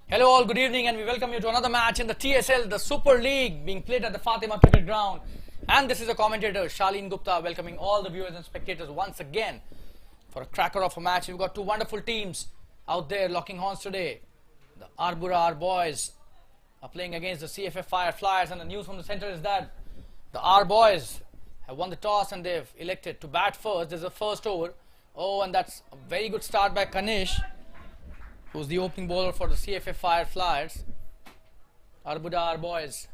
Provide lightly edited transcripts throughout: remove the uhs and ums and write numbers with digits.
Hello all, good evening and we welcome you to another match in the TSL, the Super League being played at the Fatima Cricket Ground. And this is the commentator Shalin Gupta welcoming all the viewers and spectators once again for a cracker of a match. We've got two wonderful teams out there locking horns today. The Arbuda, our boys, are playing against the Cff Fireflyers, and the news from the centre is that the R boys have won the toss and they've elected to bat first. There's a first over. Oh, and that's a very good start by Kanish, who's the opening bowler for the Cff Fireflyers. Arbuda, our boys,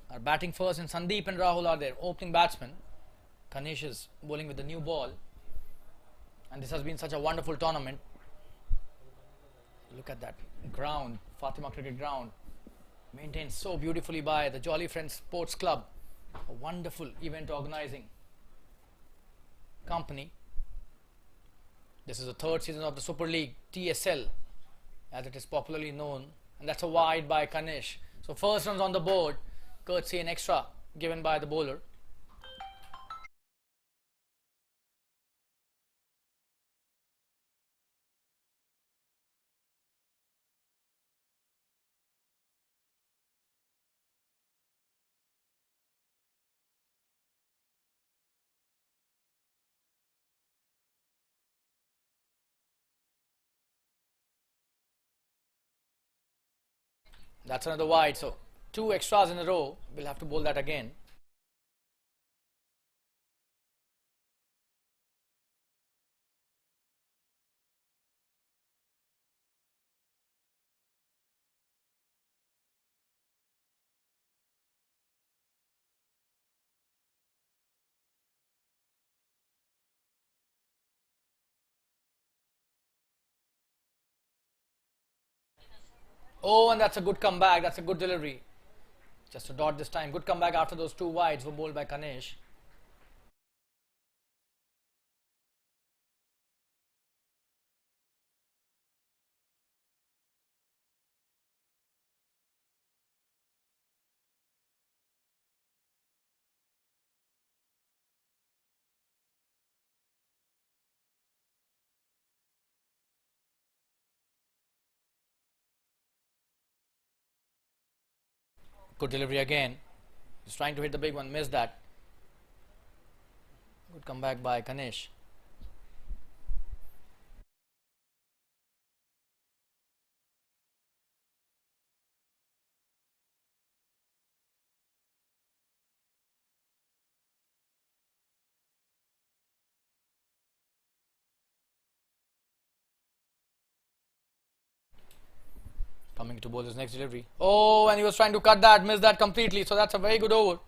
are batting first, and Sandeep and Rahul are their opening batsmen. Kanish is bowling with the new ball, and this has been such a wonderful tournament. Look at that ground, Fatima Cricket Ground, maintained so beautifully by the Jolly Friends Sports Club, a wonderful event organizing company. This is the third season of the Super League, TSL, as it is popularly known, and that's a wide by Kanish. So first runs on the board, courtesy an extra given by the bowler. That's another wide, so two extras in a row. We'll have to bowl that again. Oh, and that's a good comeback. That's a good delivery. Just a dot this time. Good comeback after those two wides were bowled by Kanish. Good delivery again. He's trying to hit the big one, missed that. Good comeback by Kanish. Coming to bowl his next delivery. Oh, and he was trying to cut that, missed that completely. So that's a very good over.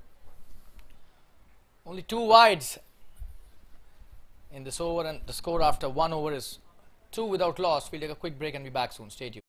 Only two wides in this over, and the score after one over is 2 without loss. We'll take a quick break and be back soon. Stay tuned.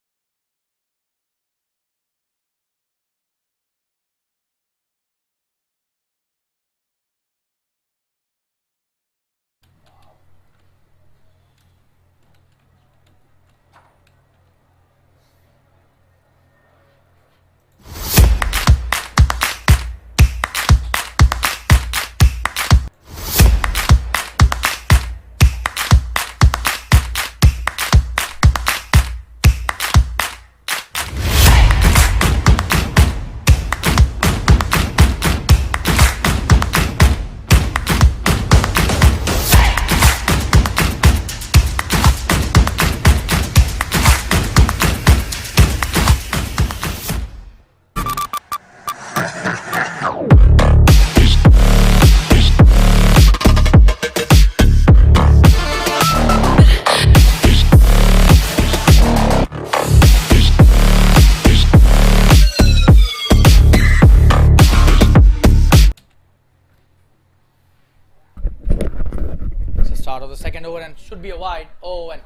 Start of the second over and should be a wide. Oh, and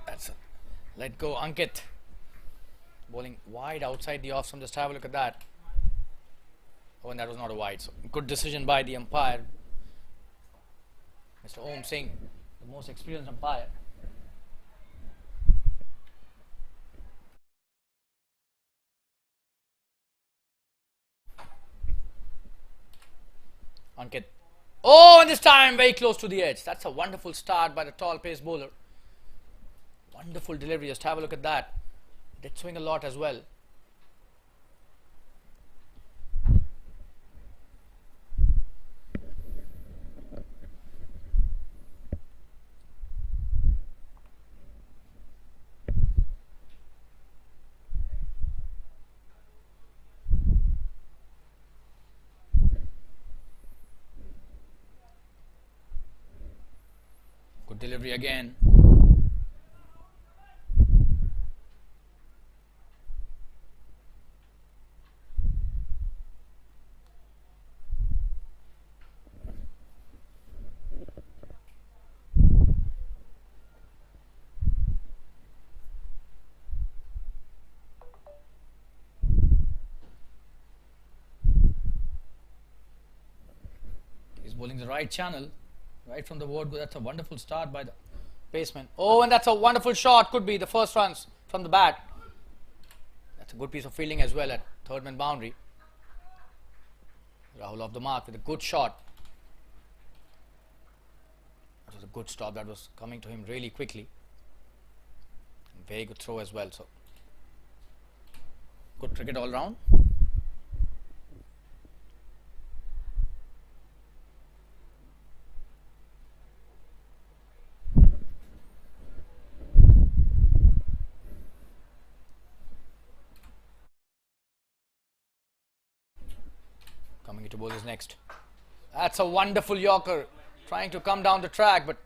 that's a let go. Ankit bowling wide outside the off stump. Just have a look at that. Oh, and that was not a wide. So good decision by the umpire, Mr. Om Singh, the most experienced umpire. Ankit. Oh, and this time very close to the edge. That's a wonderful start by the tall pace bowler. Wonderful delivery. Just have a look at that. Did swing a lot as well. Good delivery again. He's bowling the right channel, right from the word go. That's a wonderful start by the baseman. Oh, and that's a wonderful shot. Could be the first runs from the bat. That's a good piece of fielding as well at third man boundary. Rahul off the mark with a good shot. That was a good stop. That was coming to him really quickly. Very good throw as well. So good cricket all round. Coming into bowlers next. That's a wonderful Yorker, trying to come down the track, but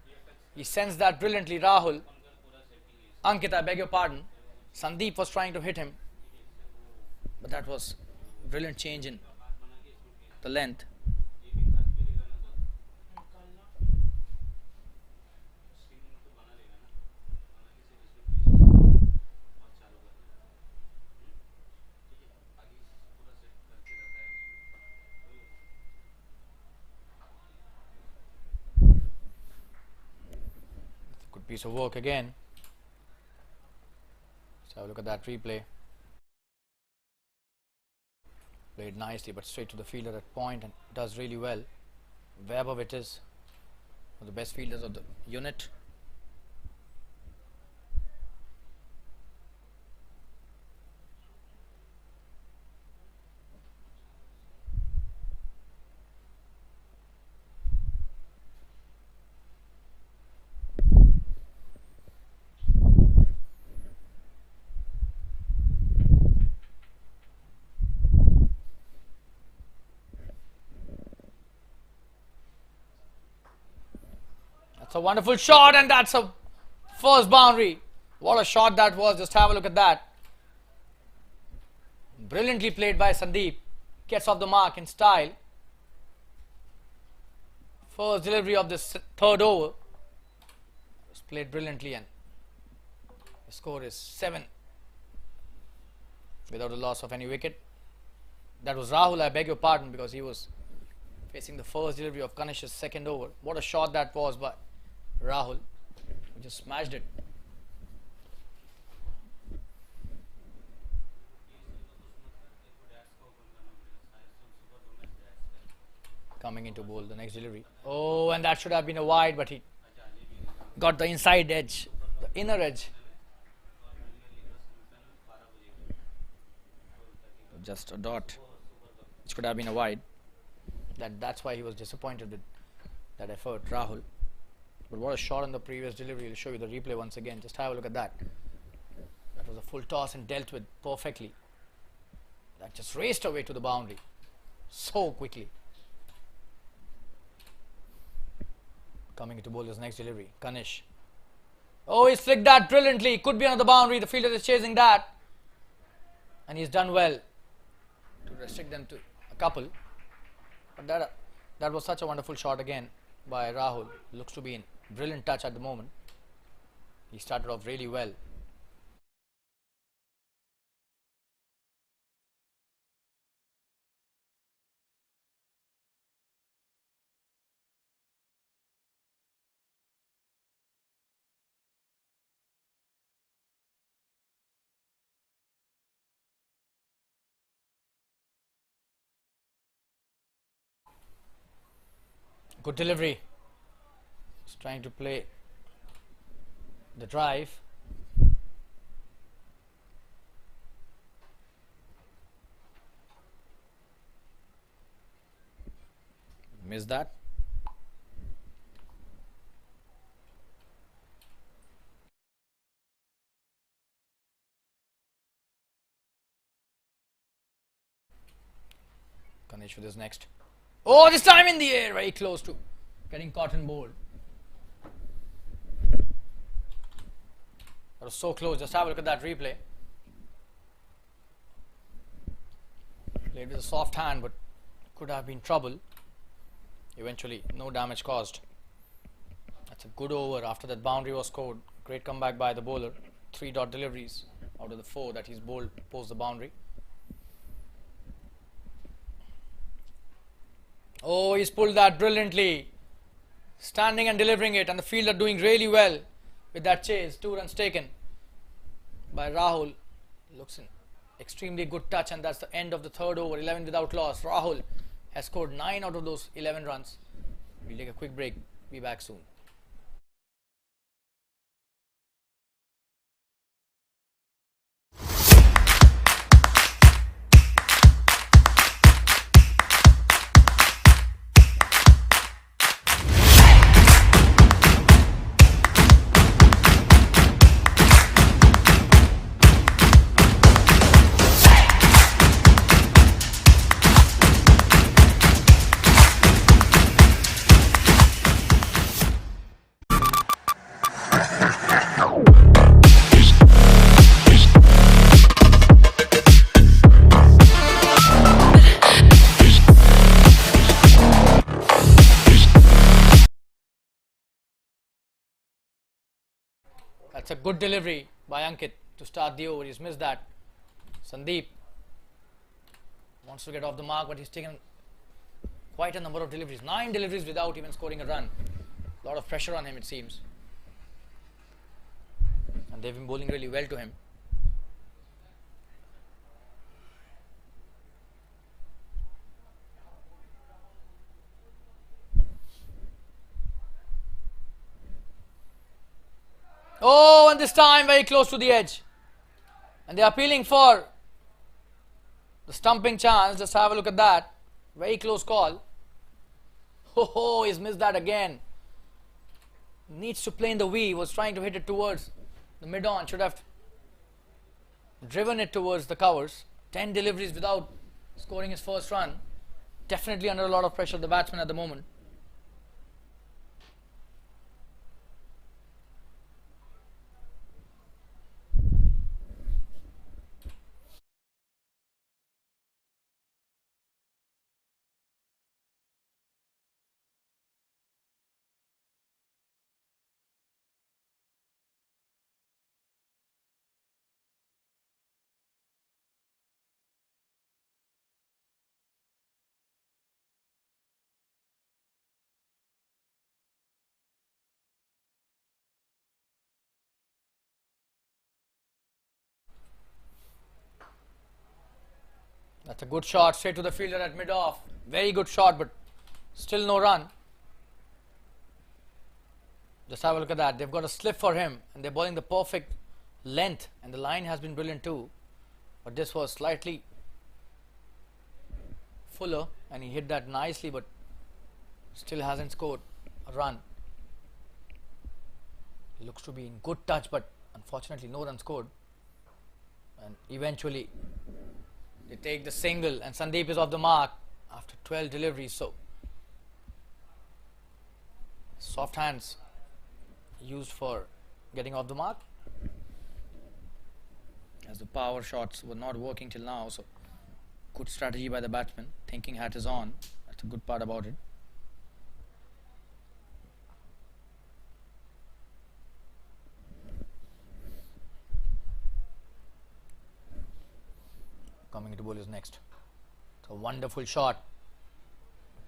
he sends that brilliantly. Rahul. Ankit, I beg your pardon. Sandeep was trying to hit him, but that was a brilliant change in the length. Good piece of work again. Let's have a look at that replay. Played nicely, but straight to the fielder at point and does really well. Webber it is, one of the best fielders of the unit. That's a wonderful shot, and that's a first boundary. What a shot that was. Just have a look at that. Brilliantly played by Sandeep. Gets off the mark in style. First delivery of this third over. It's played brilliantly, and the score is 7 without a loss of any wicket. That was Rahul, I beg your pardon, because he was facing the first delivery of Kanish's second over. What a shot that was by Rahul. He just smashed it. Coming into bowl, the next delivery. Oh, and that should have been a wide, but he got the inside edge, the inner edge. Just a dot. It could have been a wide. That's why he was disappointed with that effort, Rahul. But what a shot on the previous delivery. I'll show you the replay once again. Just have a look at that. That was a full toss and dealt with perfectly. That just raced away to the boundary so quickly. Coming into bowler's next delivery, Kanish. Oh, he's flicked that brilliantly. Could be another boundary. The fielder is chasing that. And he's done well to restrict them to a couple. But that was such a wonderful shot again by Rahul. Looks to be in brilliant touch at the moment. He started off really well. Good delivery. He's trying to play the drive. missed that. Ganesh with his next. Oh, this time in the air, very close to getting caught and bowled. That was so close. Just have a look at that replay. Played with a soft hand, but could have been trouble. Eventually, no damage caused. That's a good over. After that boundary was scored, great comeback by the bowler. 3 dot deliveries out of the 4 that he's bowled post the boundary. Oh, he's pulled that brilliantly. Standing and delivering it, and the fielder doing really well with that chase. 2 runs taken by Rahul. Looks in extremely good touch, and that's the end of the 3rd over. 11 without loss. Rahul has scored 9 out of those 11 runs. We'll take a quick break. Be back soon. That's a good delivery by Ankit to start the over. He's missed that. Sandeep wants to get off the mark, but he's taken quite a number of deliveries. 9 deliveries without even scoring a run. A lot of pressure on him, it seems. And they've been bowling really well to him. Oh, and this time very close to the edge. And they're appealing for the stumping chance. Just have a look at that. Very close call. Oh, he's missed that again. Needs to play in the V. Was trying to hit it towards the mid-on. Should have driven it towards the covers. 10 deliveries without scoring his first run. Definitely under a lot of pressure, the batsman at the moment. That's a good shot straight to the fielder at mid-off. Very good shot, but still no run. Just have a look at that. They've got a slip for him, and they're bowling the perfect length, and the line has been brilliant too. But this was slightly fuller, and he hit that nicely, but still hasn't scored a run. He looks to be in good touch, but unfortunately no run scored. And eventually they take the single, and Sandeep is off the mark after 12 deliveries. So soft hands used for getting off the mark, as the power shots were not working till now. So good strategy by the batsman. Thinking hat is on. That's a good part about it. Coming to bowl is next. It's a wonderful shot.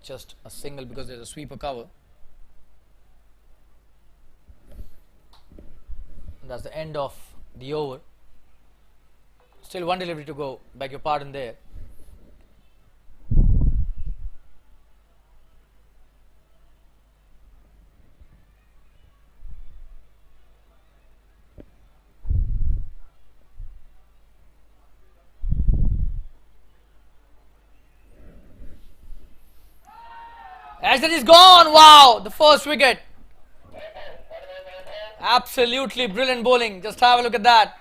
Just a single because there's a sweeper cover. And that's the end of the over. Still 1 delivery to go. Beg your pardon there. As that is gone. Wow, the first wicket. Absolutely brilliant bowling. Just have a look at that.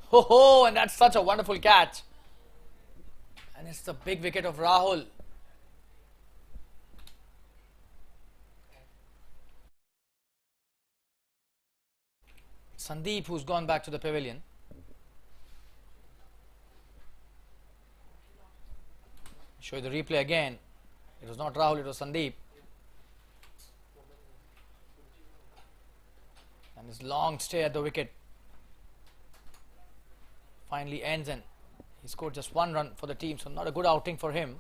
Ho ho, and that's such a wonderful catch. And it's the big wicket of Rahul. Sandeep, who's gone back to the pavilion. Show you the replay again. It was not Rahul, it was Sandeep. And his long stay at the wicket finally ends, and he scored just 1 run for the team, so not a good outing for him.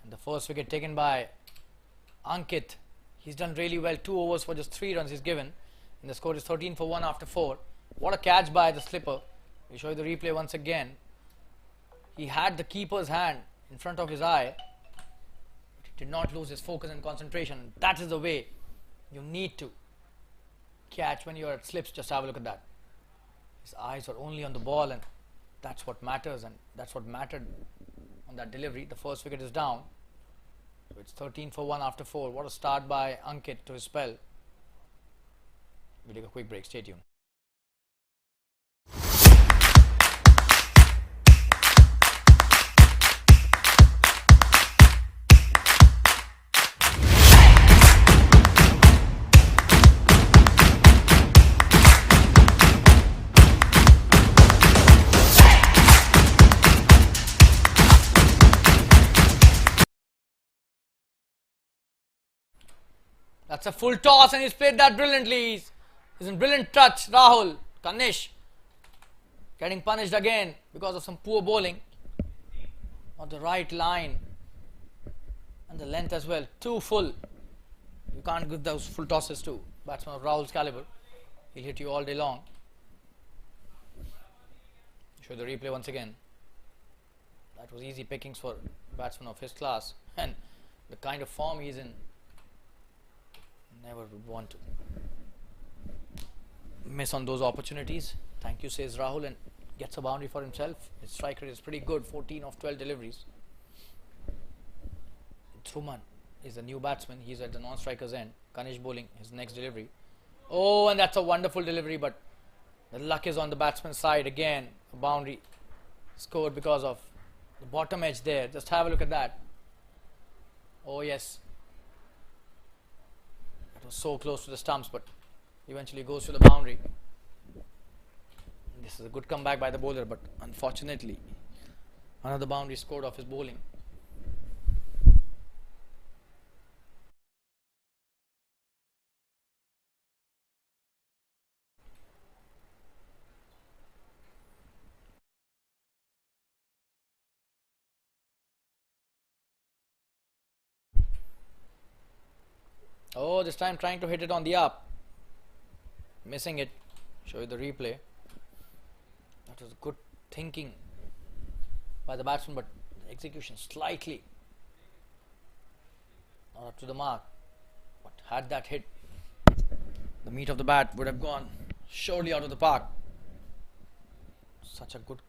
And the first wicket taken by Ankit. He's done really well. 2 overs for just 3 runs he's given. And the score is 13 for 1 after 4. What a catch by the slipper. We show you the replay once again. He had the keeper's hand in front of his eye. But he did not lose his focus and concentration. That is the way you need to catch when you are at slips. Just have a look at that. His eyes are only on the ball, and that's what matters, and that's what mattered on that delivery. The first wicket is down. So it's 13 for 1 after 4. What a start by Ankit to his spell. We'll take a quick break. Stay tuned. That's a full toss, and he's played that brilliantly. He's in brilliant touch. Rahul, Kanish getting punished again because of some poor bowling. On the right line and the length as well. Too full. You can't give those full tosses to batsman of Rahul's caliber. He'll hit you all day long. Show the replay once again. That was easy pickings for batsman of his class, and the kind of form he's in. Never would want to miss on those opportunities. Thank you, says Rahul, and gets a boundary for himself. His strike rate is pretty good, 14 of 12 deliveries. Truman is the new batsman. He's at the non-striker's end. Kanish bowling his next delivery. Oh, and that's a wonderful delivery, but the luck is on the batsman's side again. A boundary scored because of the bottom edge there. Just have a look at that. Oh yes. Was so close to the stumps, but eventually goes to the boundary. This is a good comeback by the bowler, but unfortunately another boundary scored off his bowling. Oh, this time trying to hit it on the up. Missing it. Show you the replay. That was good thinking by the batsman, but the execution slightly not up to the mark. But had that hit, the meat of the bat would have gone surely out of the park. Such a good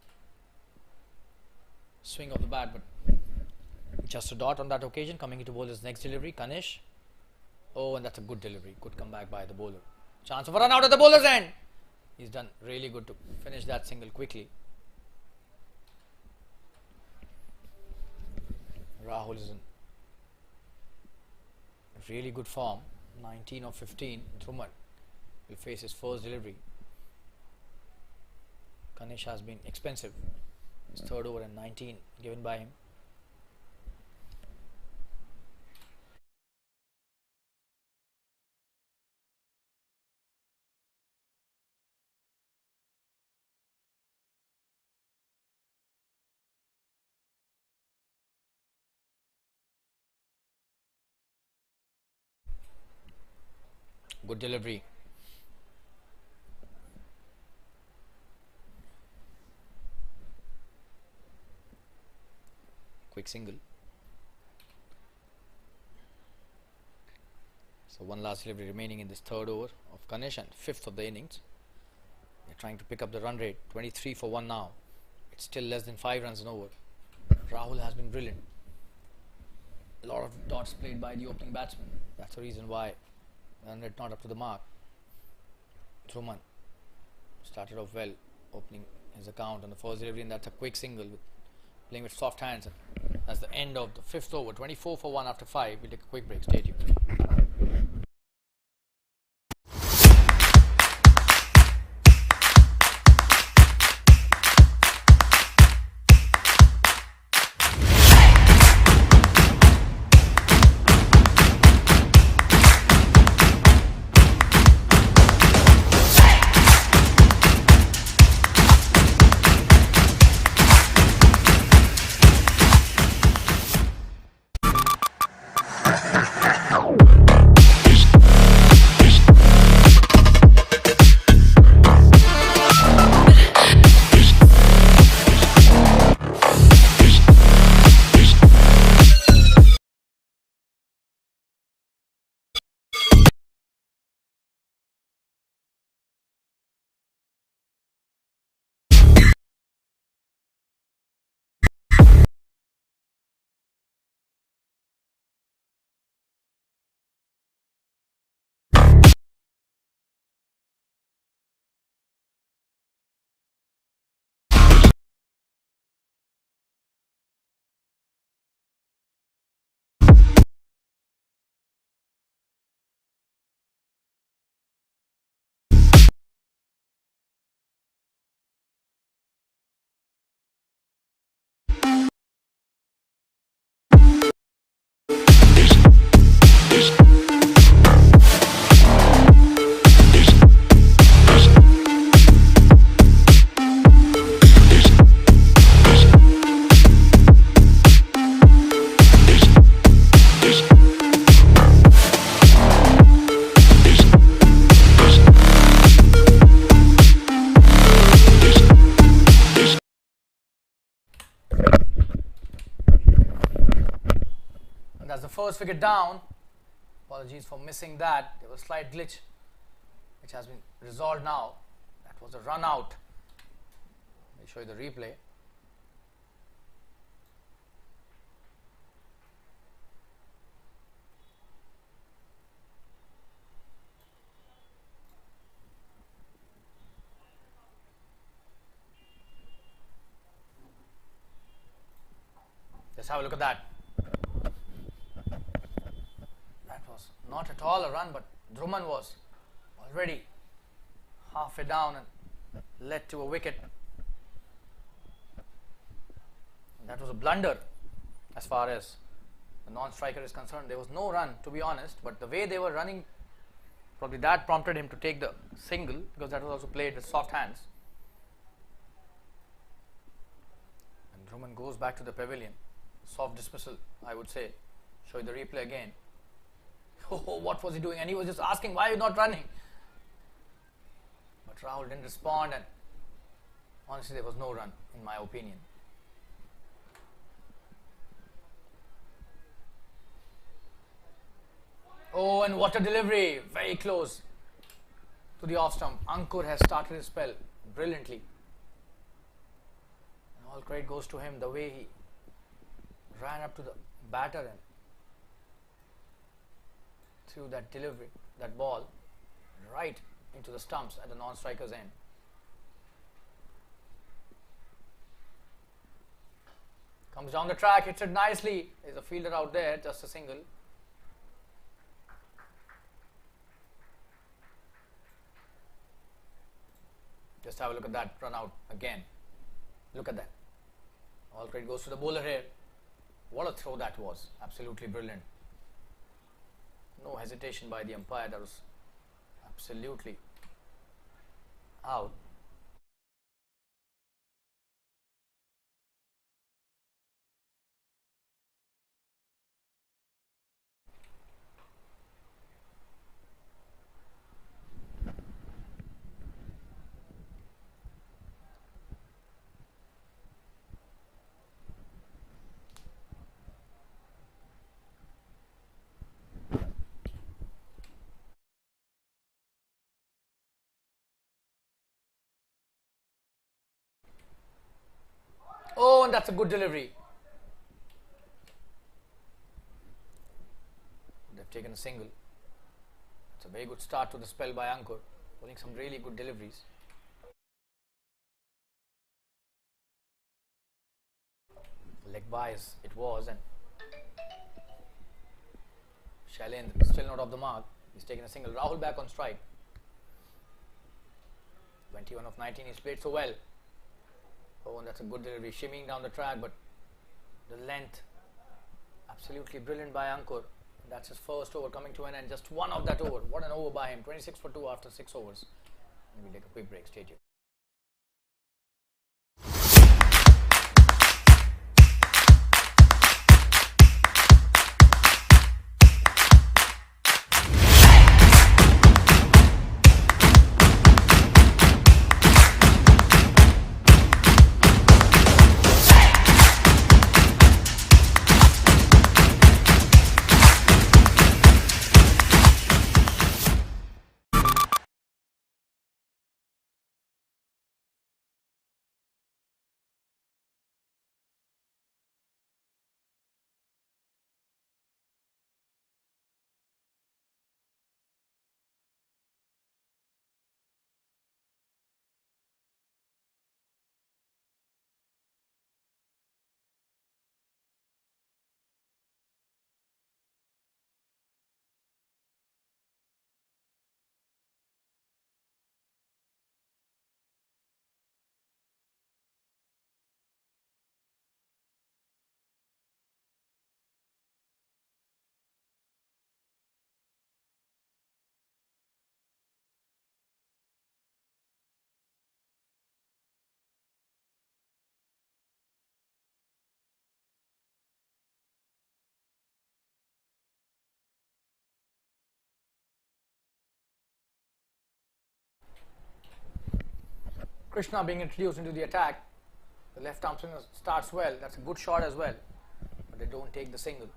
swing of the bat, but just a dot on that occasion. Coming into bowl his next delivery, Kanish. Oh, and that's a good delivery. Good comeback by the bowler. Chance of a run out at the bowler's end. He's done really good to finish that single quickly. Rahul is in really good form. 19 of 15. Truman will face his first delivery. Kanish has been expensive. His third over and 19 given by him. Good delivery. Quick single. So one last delivery remaining in this third over of Kanish and fifth of the innings. They're trying to pick up the run rate. 23 for 1 now. It's still less than 5 runs and over. Rahul has been brilliant. A lot of dots played by the opening batsman. That's the reason why run rate not up to the mark. Dhruman started off well, opening his account on the first delivery, and that's a quick single with playing with soft hands. That's the end of the 5th over. 24 for 1 after 5. We'll take a quick break. Stay tuned. That's the first wicket down. Apologies for missing that. There was a slight glitch which has been resolved now. That was a run out. Let me show you the replay. Let's have a look at that. That was not at all a run, but Dhruman was already halfway down and led to a wicket. And that was a blunder as far as the non-striker is concerned. There was no run, to be honest, but the way they were running, probably that prompted him to take the single, because that was also played with soft hands. And Dhruman goes back to the pavilion. Soft dismissal, I would say. Show you the replay again. Oh, what was he doing? And he was just asking, why are you not running? But Rahul didn't respond, and honestly there was no run in my opinion. Oh, and what a delivery. Very close to the off stump. Ankur has started his spell brilliantly. And all credit goes to him, the way he ran up to the batter and threw that delivery, that ball right into the stumps at the non-striker's end. Comes down the track, hits it nicely. There's a fielder out there, just a single. Just have a look at that run out again. Look at that. All credit goes to the bowler here. What a throw that was. Absolutely brilliant. No hesitation by the umpire. That was absolutely out. Oh, and that's a good delivery. They've taken a single. It's a very good start to the spell by Ankur, bowling some really good deliveries. Leg buys it was, and Shailendra still not off the mark. He's taken a single. Rahul back on strike. 21 of 19. He's played so well. Oh, and that's a good delivery, shimmying down the track, but the length absolutely brilliant by Ankur. That's his first over coming to an end. Just one of that over. What an over by him. 26 for 2 after 6 overs. And we'll take a quick break. Stay tuned. Krishna being introduced into the attack. The left arm swinger starts well. That's a good shot as well. But they don't take the single.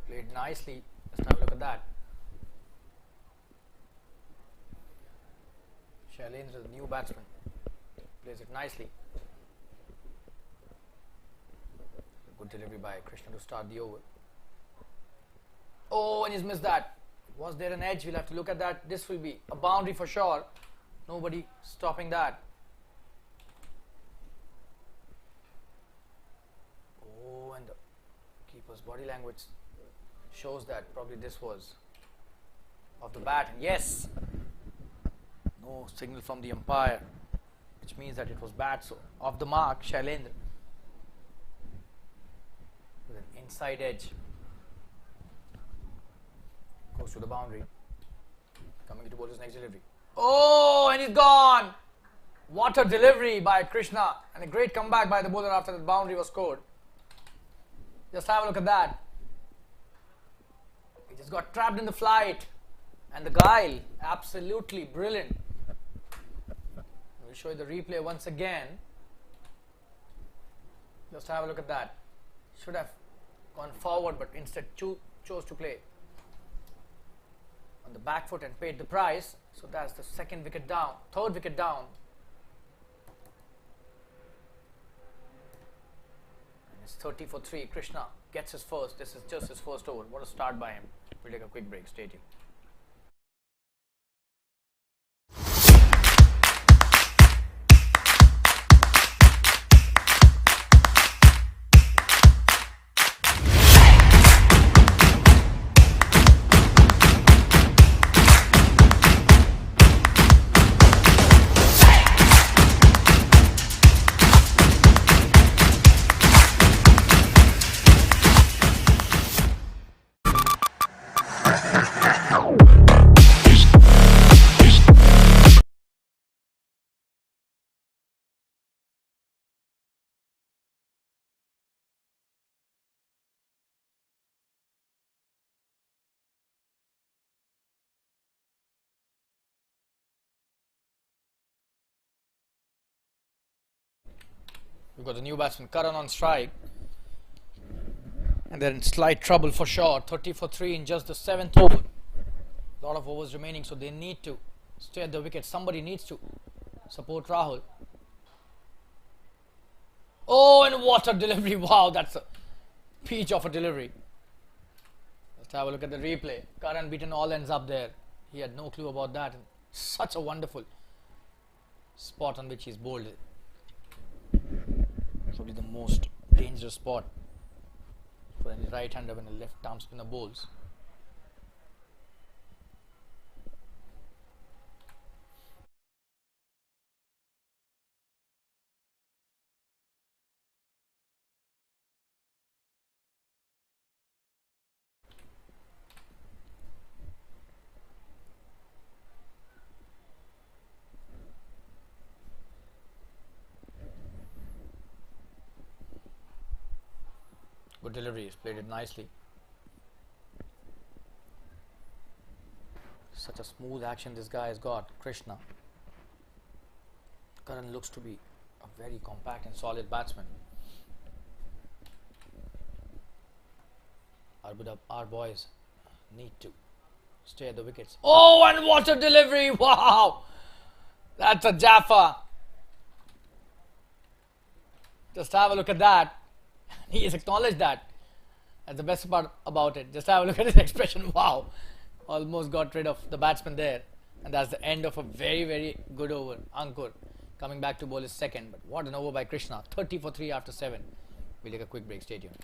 Played nicely. Let's have a look at that. Shailendra, the new batsman, plays it nicely. Good delivery by Krishna to start the over. Oh, and he's missed that. Was there an edge? We'll have to look at that. This will be a boundary for sure. Nobody stopping that. Oh, and the keeper's body language shows that probably this was off the bat. And yes, no signal from the umpire, which means that it was bat. So off the mark, Shailendra with an inside edge goes to the boundary. Coming to bowler's next delivery. Oh, and he's gone. What a delivery by Krishna, and a great comeback by the bowler after the boundary was scored. Just have a look at that. He just got trapped in the flight, and the guile, absolutely brilliant. We'll show you the replay once again. Just have a look at that. Should have gone forward, but instead chose to play on the back foot and paid the price. So that's the third wicket down. And it's 30 for 3. Krishna gets his first. This is just his first over. What a start by him. We'll take a quick break. Stay tuned. We've got the new batsman Karan on strike, and they're in slight trouble for sure. 30 for 3 in just the 7th over. A lot of overs remaining, so they need to stay at the wicket. Somebody needs to support Rahul. Oh, and what a delivery. Wow, that's a peach of a delivery. Let's have a look at the replay. Karan beaten all ends up there. He had no clue about that. Such a wonderful spot on which he's bowled it. Probably the most dangerous spot for any right-hander when a left arm spinner bowls. Good delivery, he's played it nicely. Such a smooth action this guy has got, Krishna. Karan looks to be a very compact and solid batsman. Arbuda, our boys need to stay at the wickets. Oh, and what a delivery! Wow! That's a Jaffa. Just have a look at that. He has acknowledged that. That's the best part about it. Just have a look at his expression. Wow. Almost got rid of the batsman there. And that's the end of a very, very good over. Ankur coming back to bowl his second. But what an over by Krishna. 30 for 3 after 7. We'll take a quick break. Stay tuned.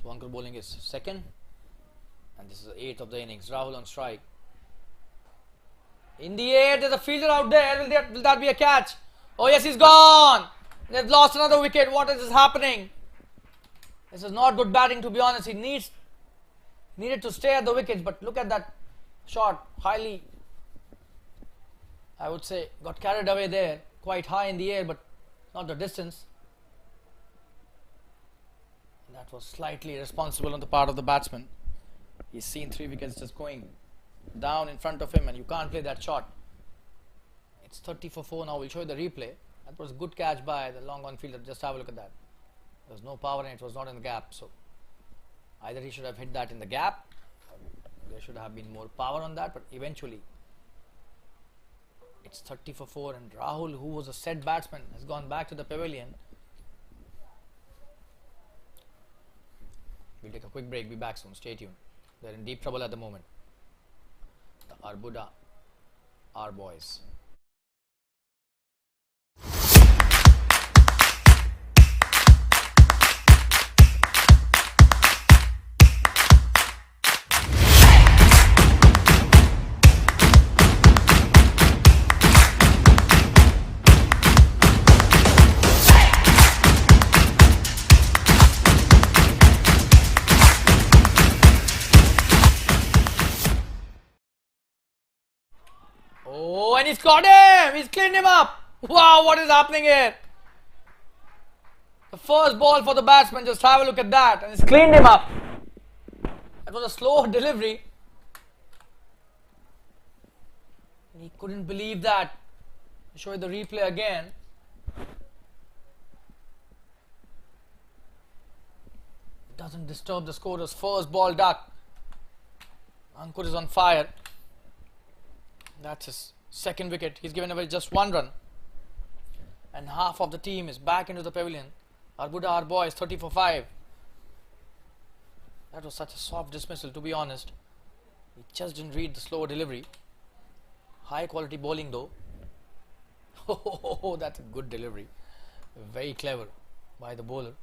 So Ankur bowling is second, and this is the 8th of the innings. Rahul on strike. In the air, there's a fielder out there. Will that be a catch? Oh yes, he's gone. They've lost another wicket. What is happening? This is not good batting, to be honest. He needed to stay at the wickets, but look at that shot. Highly, I would say, got carried away there. Quite high in the air, but not the distance. That was slightly irresponsible on the part of the batsman. He's seen 3 wickets just going down in front of him, and you can't play that shot. It's 30 for 4 now. We'll show you the replay. That was a good catch by the long on fielder. Just have a look at that. There was no power and it was not in the gap. So either he should have hit that in the gap, or there should have been more power on that, but eventually it's 30 for 4, and Rahul, who was a set batsman, has gone back to the pavilion. We'll take a quick break, be back soon, stay tuned. They're in deep trouble at the moment. The Arbuda, our boys. Oh, and he's got him! He's cleaned him up! Wow, what is happening here? The first ball for the batsman, just have a look at that. And he's cleaned him up. That was a slow delivery. And he couldn't believe that. I'll show you the replay again. It doesn't disturb the scorer's first ball duck. Ankur is on fire. That's his second wicket. He's given away just 1 run. And half of the team is back into the pavilion. Arbuda, our boys, 30 for 5. That was such a soft dismissal, to be honest. He just didn't read the slow delivery. High quality bowling though. Oh, that's a good delivery. Very clever by the bowler.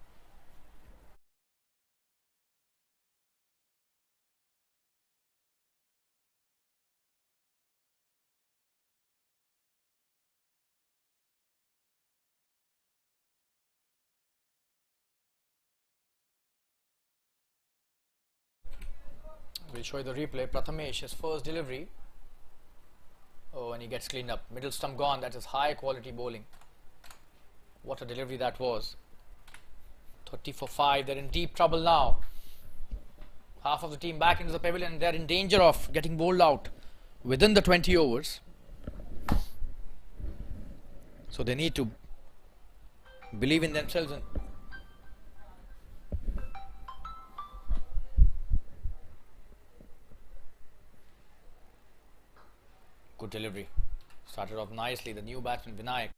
We'll show you the replay. Prathamesh, his first delivery. Oh, and he gets cleaned up. Middle stump gone. That is high quality bowling. What a delivery that was. 30 for 5. They're in deep trouble now. Half of the team back into the pavilion. They're in danger of getting bowled out within the 20 overs. So they need to believe in themselves and good delivery. Started off nicely. The new batsman Vinayak.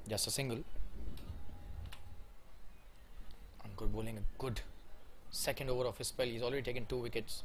Just a single. Ankur bowling a good second over of his spell. He's already taken 2 wickets.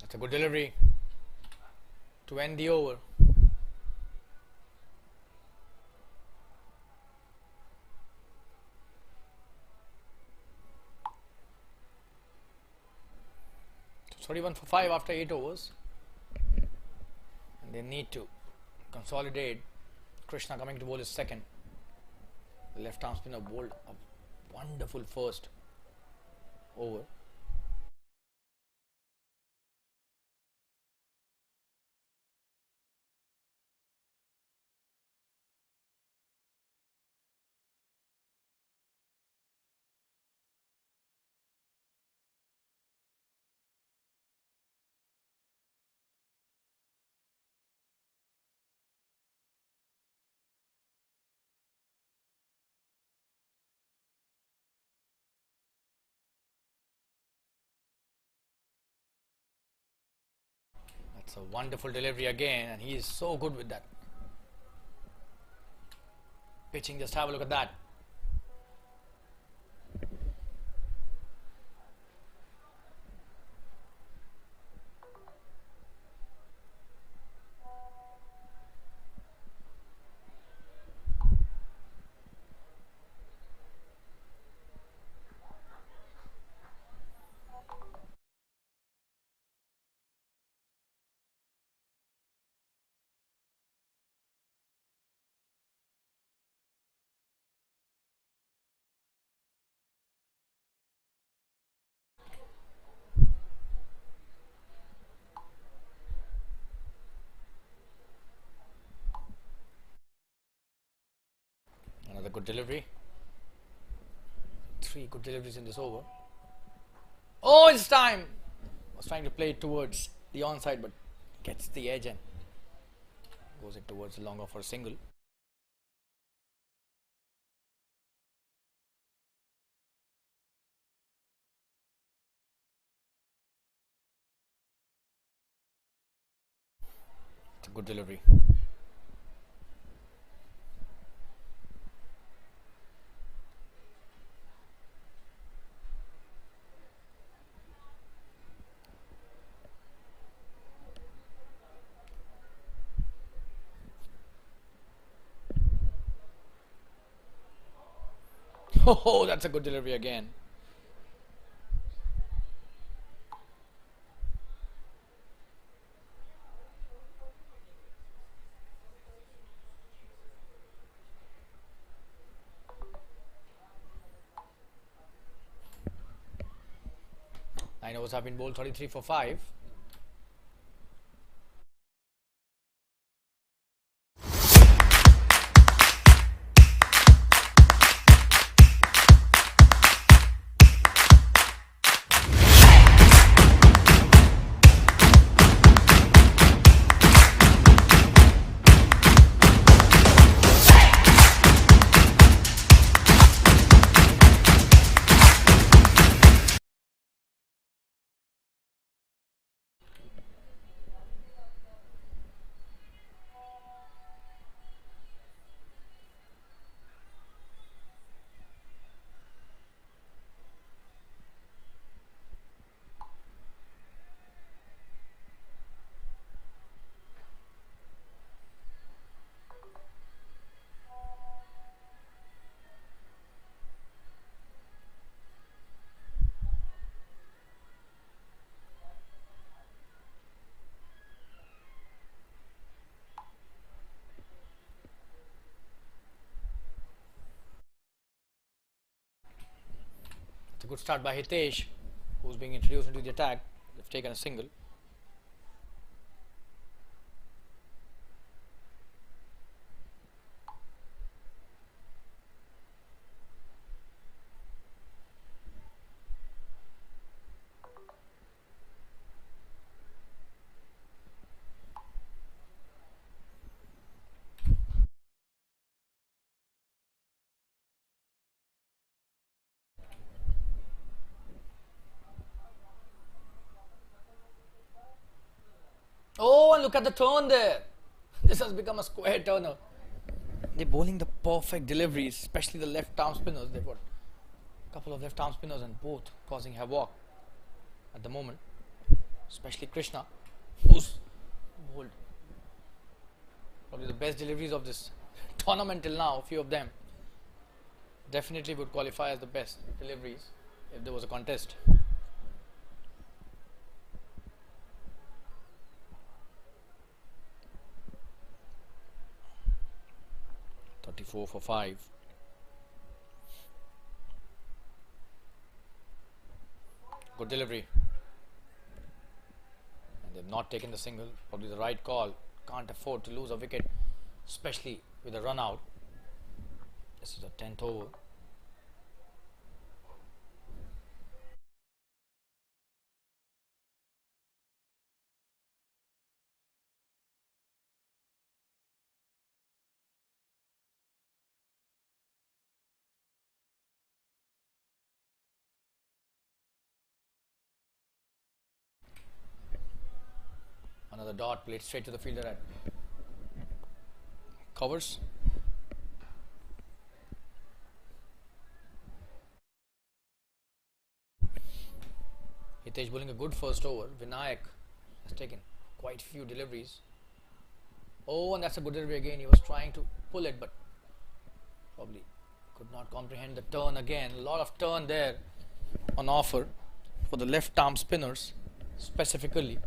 That's a good delivery to end the over. So 31 for 5 after 8 overs. And they need to consolidate. Krishna coming to bowl his second. The left arm spinner bowled a wonderful first over. That's a wonderful delivery again, and he is so good with that. Pitching, just have a look at that. Another good delivery. 3 good deliveries in this over. Oh, it's time! Was trying to play it towards the onside, but gets the edge and goes it towards the longer for a single. It's a good delivery. Oh, that's a good delivery again. 9 overs have been bowled, 33 for 5. It's a good start by Hitesh, who's being introduced into the attack. They've taken a single. Oh, and look at the turn there. This has become a square turner. They're bowling the perfect deliveries, especially the left arm spinners. They've got a couple of left arm spinners and both causing havoc at the moment. Especially Krishna, who's bowled probably the best deliveries of this tournament till now. A few of them definitely would qualify as the best deliveries if there was a contest. Four for 5. Good delivery. And they've not taken the single. Probably the right call. Can't afford to lose a wicket, especially with a run out. This is a 10th over. Another dot played straight to the fielder at covers. Hitesh bowling a good first over. Vinayak has taken quite a few deliveries. Oh, and that's a good delivery again. He was trying to pull it, but probably could not comprehend the turn again. A lot of turn there on offer for the left arm spinners specifically.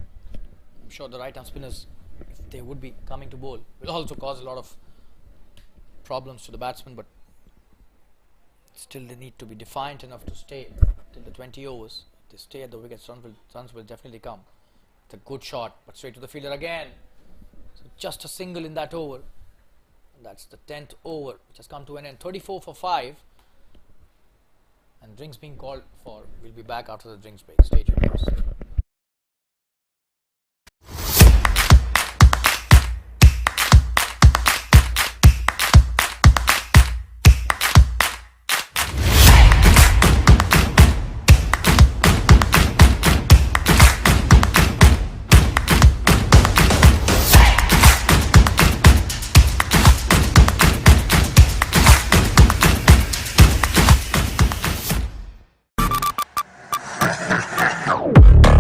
I'm sure the right arm spinners, if they would be coming to bowl, will also cause a lot of problems to the batsmen, but still they need to be defiant enough to stay till the 20 overs. If they stay at the wickets, runs will definitely come. It's a good shot, but straight to the fielder again. So just a single in that over. And that's the 10th over, which has come to an end. 34 for 5. And drinks being called for. We'll be back after the drinks break. Stay tuned. No.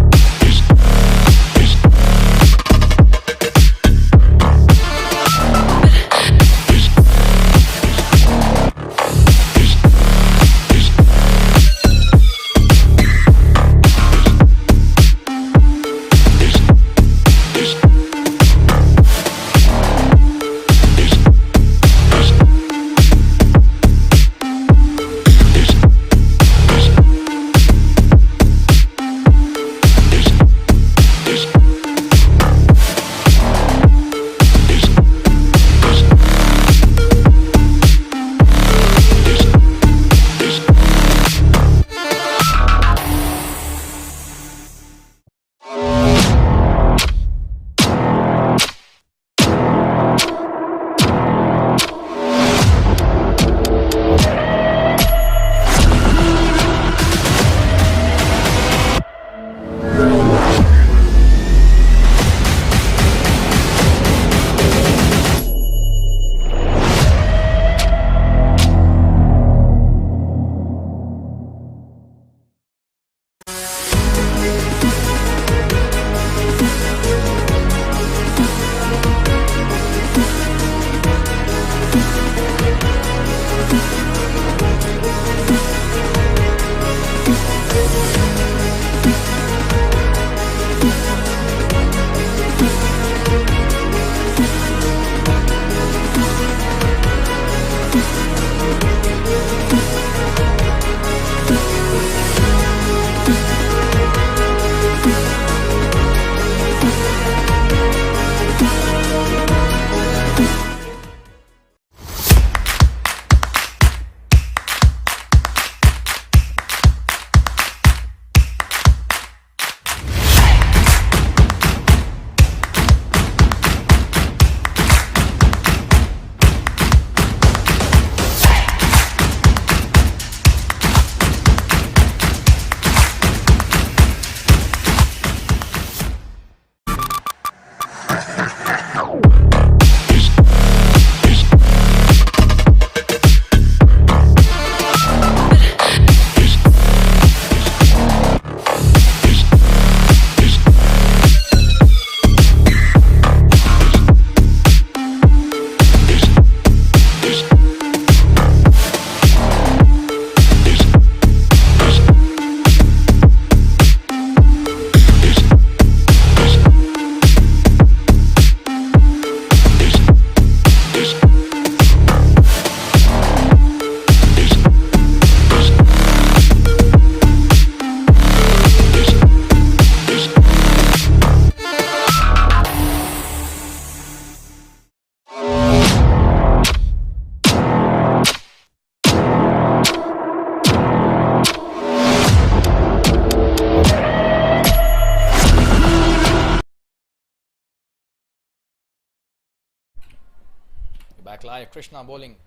Back live, Krishna bowling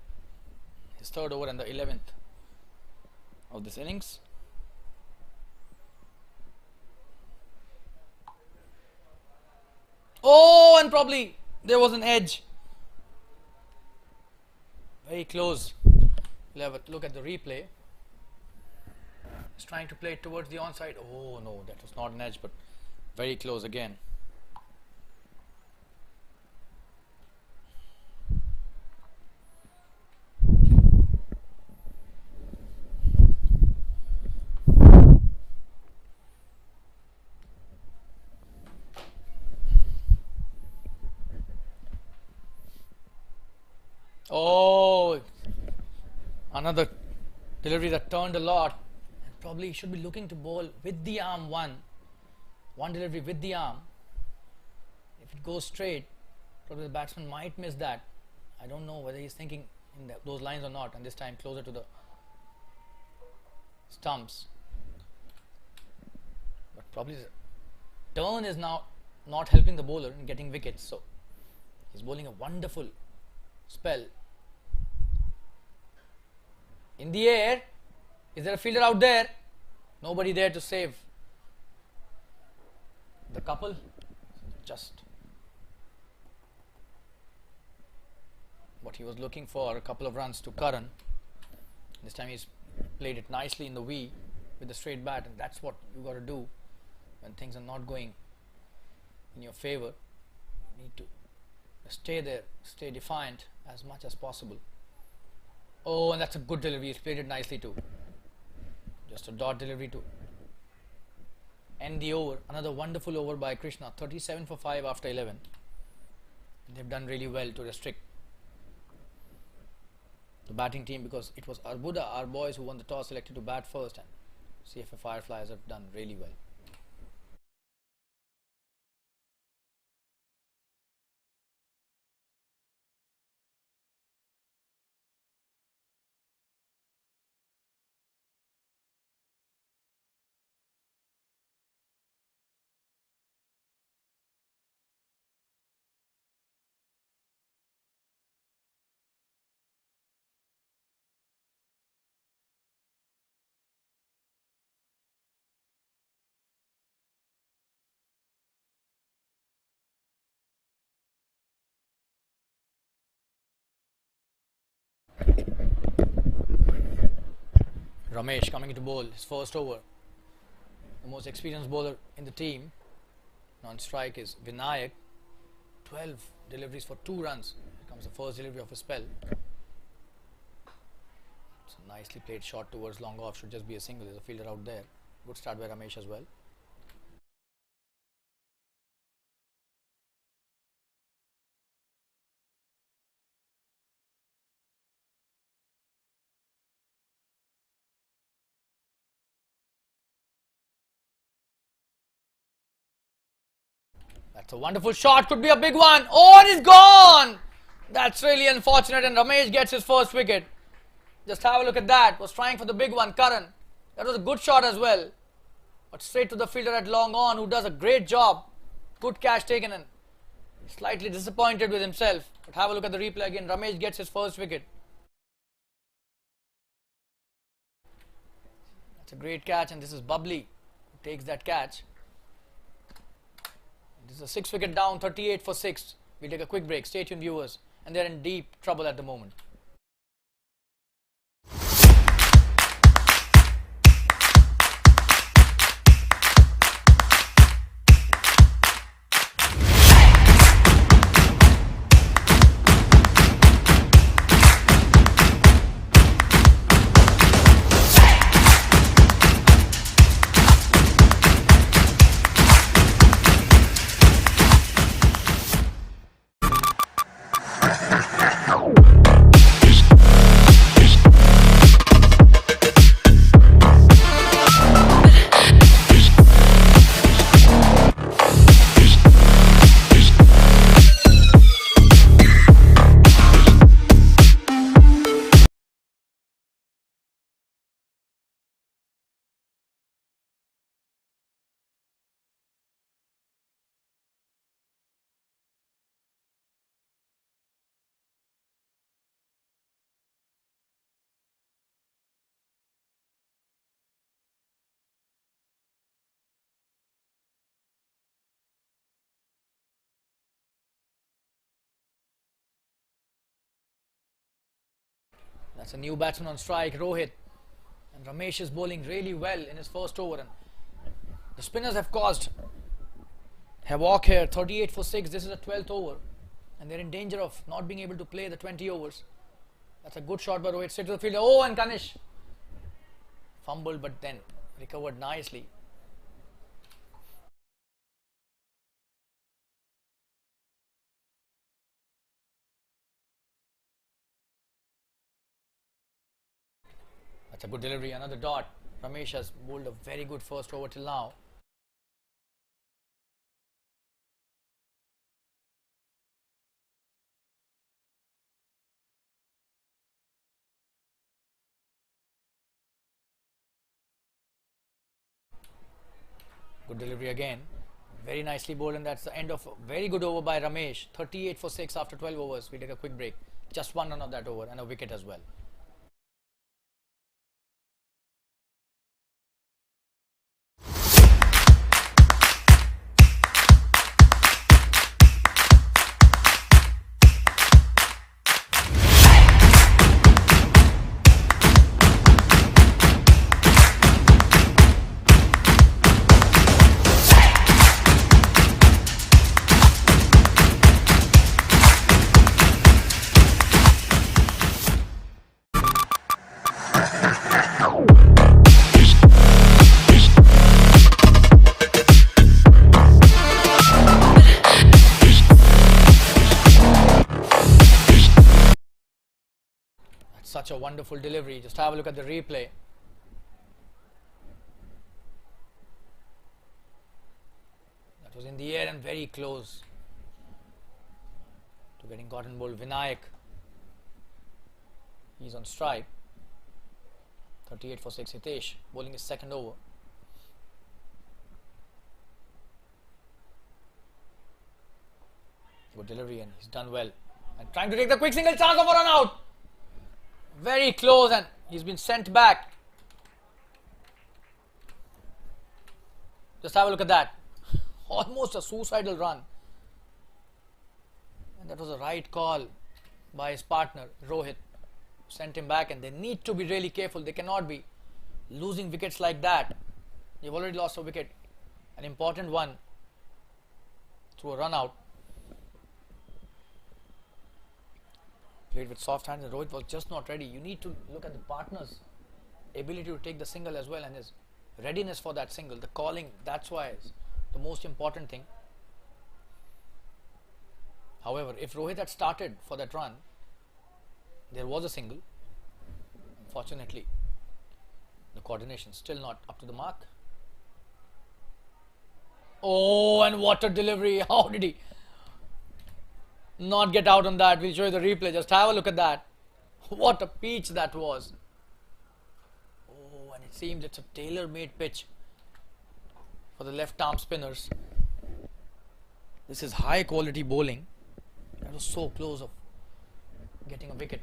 his third over and the 11th of this innings. Oh, and probably there was an edge. Very close. We'll have a look at the replay. He's trying to play it towards the onside. Oh no, that was not an edge, but very close again. Oh, another delivery that turned a lot. Probably should be looking to bowl with the arm one delivery with the arm. If it goes straight, probably the batsman might miss that. I don't know whether he's thinking in those lines or not, and this time closer to the stumps. But probably the turn is now not helping the bowler in getting wickets, so he's bowling a wonderful spell. In the air, is there a fielder out there? Nobody there to save the couple. Just what he was looking for, a couple of runs to Karan. This time he's played it nicely in the V with the straight bat, and that's what you got to do when things are not going in your favor. You need to stay there, stay defiant as much as possible. Oh, and that's a good delivery. He's played it nicely too. Just a dot delivery to end the over. Another wonderful over by Krishna. 37 for 5 after 11. They've done really well to restrict the batting team, because it was Arbuda, our boys, who won the toss, selected to bat first, and Cff Fireflyers have done really well. Ramesh coming to bowl his first over. The most experienced bowler in the team. On strike is Vinayak. 12 deliveries for 2 runs. Here comes the first delivery of a spell. It's a nicely played shot towards long off. Should just be a single. There's a fielder out there. Good start by Ramesh as well. That's a wonderful shot, could be a big one. Oh, and it's gone! That's really unfortunate, and Ramesh gets his first wicket. Just have a look at that. Was trying for the big one, Karan. That was a good shot as well. But straight to the fielder at long on, who does a great job. Good catch taken, and slightly disappointed with himself. But have a look at the replay again. Ramesh gets his first wicket. That's a great catch, and this is Bubbly who takes that catch. This is a 6 wicket down, 38 for 6. We'll take a quick break. Stay tuned, viewers. And they're in deep trouble at the moment. That's a new batsman on strike, Rohit. And Ramesh is bowling really well in his first over. And the spinners have caused havoc here. 38 for 6. This is the 12th over. And they're in danger of not being able to play the 20 overs. That's a good shot by Rohit. Straight to the field. Oh, and Kanish fumbled but then recovered nicely. That's a good delivery, another dot. Ramesh has bowled a very good first over till now. Good delivery again. Very nicely bowled, and that's the end of a very good over by Ramesh. 38 for 6 after 12 overs. We take a quick break. Just one run of that over and a wicket as well. Such a wonderful delivery. Just have a look at the replay. That was in the air and very close to getting caught and bowled. Vinayak, he's on strike. 38 for 6. Hitesh bowling his second over. Good delivery, and he's done well. And trying to take the quick single, chance of a run out. Very close, and he's been sent back. Just have a look at that. Almost a suicidal run. And that was a right call by his partner, Rohit. Sent him back, and they need to be really careful. They cannot be losing wickets like that. They've already lost a wicket. An important one through a run out. Played with soft hands, and Rohit was just not ready. You need to look at the partner's ability to take the single as well, and his readiness for that single. The calling, that's why is the most important thing. However, if Rohit had started for that run, there was a single. Unfortunately, the coordination still not up to the mark. Oh, and what a delivery. How did he not get out on that? We'll show you the replay. Just have a look at that. What a pitch that was. Oh, and it seems it's a tailor-made pitch for the left-arm spinners. This is high-quality bowling. That was so close of getting a wicket.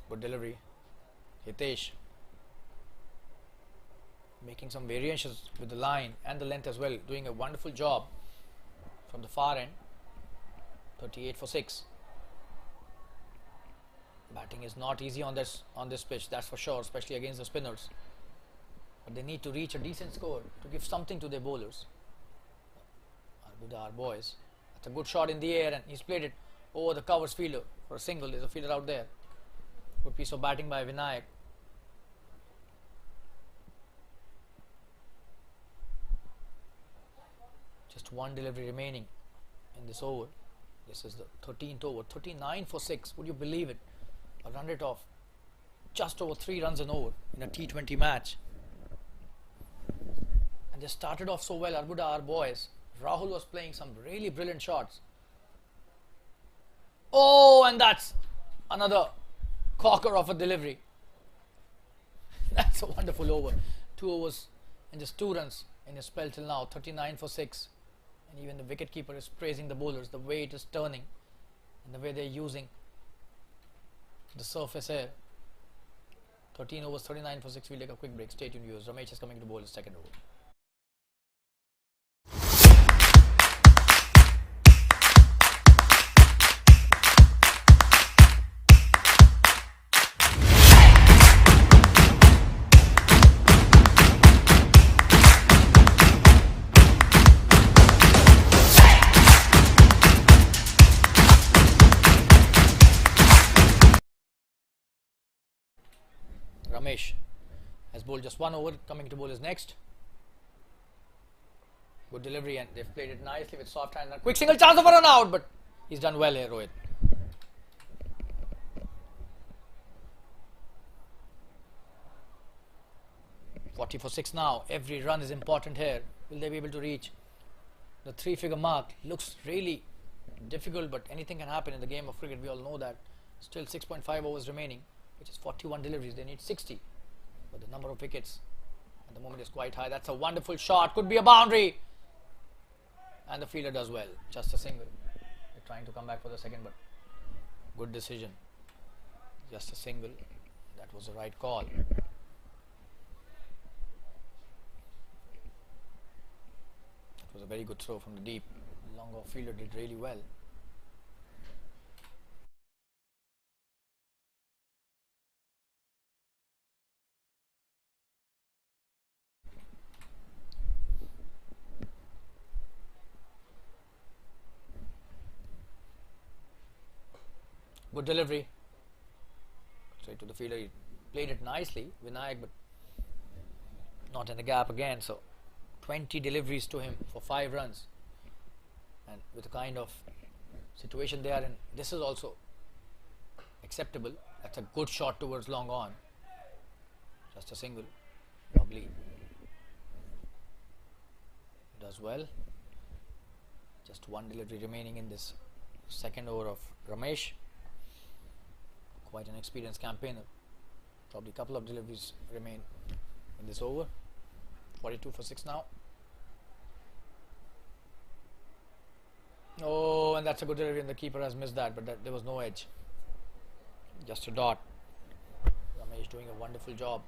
Good delivery. Hitesh making some variations with the line and the length as well, doing a wonderful job from the far end. 38 for 6. Batting is not easy on this pitch, that's for sure, especially against the spinners. But they need to reach a decent score to give something to their bowlers. Arbuda, our boys. That's a good shot in the air, and he's played it over the covers fielder for a single. There's a fielder out there. Good piece of batting by Vinayak. Just one delivery remaining in this over. This is the 13th over. 39 for 6. Would you believe it? A run rate of just over 3 runs an over in a T20 match. And they started off so well, Arbuda, our boys. Rahul was playing some really brilliant shots. Oh, and that's another corker of a delivery. That's a wonderful over. 2 overs and just 2 runs in his spell till now. 39 for 6. And even the wicketkeeper is praising the bowlers, the way it is turning and the way they're using the surface air. 13 overs, 39 for 6. We'll take a quick break. Stay tuned, viewers. Ramesh is coming to bowl his second over. just 1 over. Coming to bowl is next. Good delivery, and they've played it nicely with soft hand. Quick single, chance of a run out, but he's done well here, Rohit. .40 for 6 now. Every run is important here. Will they be able to reach the 3-figure mark? Looks really difficult, but anything can happen in the game of cricket. We all know that. Still 6.5 overs remaining, which is 41 deliveries. They need 60, but the number of wickets at the moment is quite high. That's a wonderful shot. Could be a boundary, and the fielder does well. Just a single. They're trying to come back for the second, but good decision. Just a single. That was the right call. It was a very good throw from the deep. The long off fielder did really well. Good delivery. Straight to the fielder. He played it nicely, Vinayak, but not in the gap again. So 20 deliveries to him for 5 runs. And with the kind of situation they are in, this is also acceptable. That's a good shot towards long on. Just a single. Lovely. Does well. Just 1 delivery remaining in this second over of Ramesh. Quite an experienced campaigner. Probably a couple of deliveries remain in this over. 42 for 6 now. Oh, and that's a good delivery, and the keeper has missed that, but there was no edge. Just a dot. Ramesh doing a wonderful job.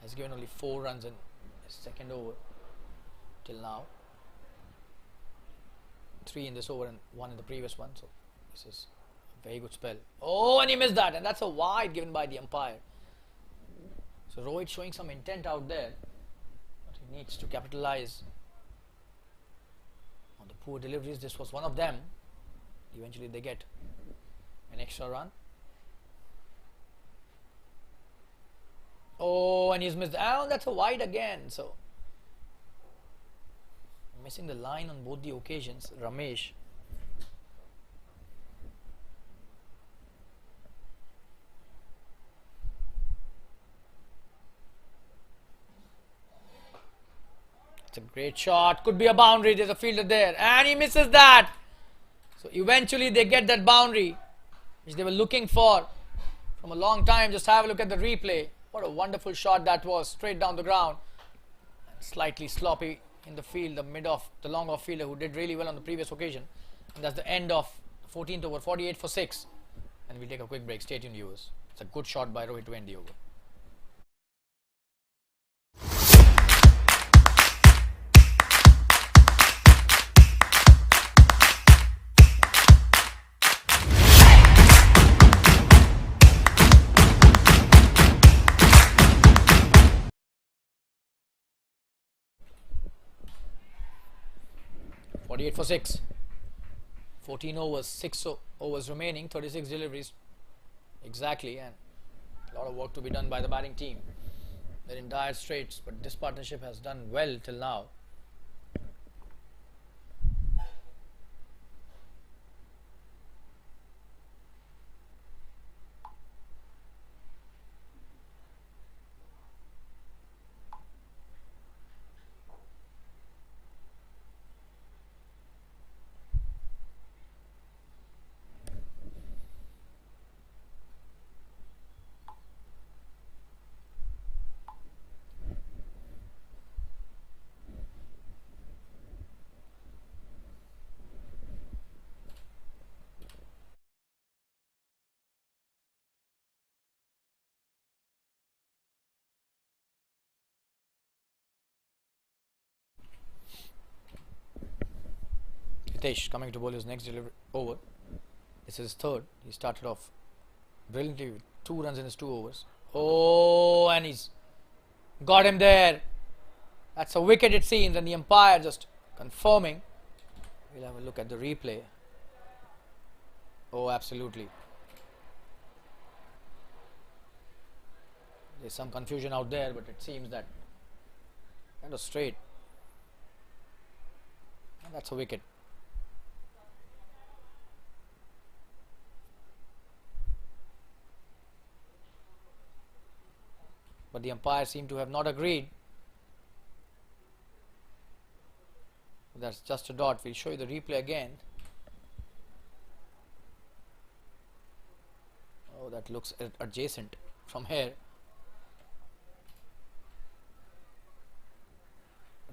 Has given only 4 runs in his second over till now. 3 in this over and 1 in the previous one. So this is a very good spell. Oh, and he missed that, and that's a wide given by the umpire. So Rohit showing some intent out there, but he needs to capitalize on the poor deliveries. This was one of them. Eventually they get an extra run. Oh, and he's missed. Oh, that's a wide again. So missing the line on both the occasions, Ramesh. It's a great shot. Could be a boundary. There's a fielder there, and he misses that. So eventually they get that boundary which they were looking for from a long time. Just have a look at the replay. What a wonderful shot that was, straight down the ground. And slightly sloppy in the field, the mid off, the long off fielder who did really well on the previous occasion. And that's the end of 14th over, 48 for 6. And we'll take a quick break. Stay tuned, viewers. It's a good shot by Rohit to end the over. For 6, 14 overs, 6 overs remaining, 36 deliveries exactly, and a lot of work to be done by the batting team. They're in dire straits, but this partnership has done well till now. Hitesh coming to bowl his next over. This is his third. He started off brilliantly with 2 runs in his 2 overs. Oh, and he's got him there. That's a wicket it seems, and the umpire just confirming. We'll have a look at the replay. Oh, absolutely. There's some confusion out there, but it seems that kind of straight. And that's a wicket. But the umpire seemed to have not agreed. That's just a dot. We'll show you the replay again. Oh, that looks adjacent from here.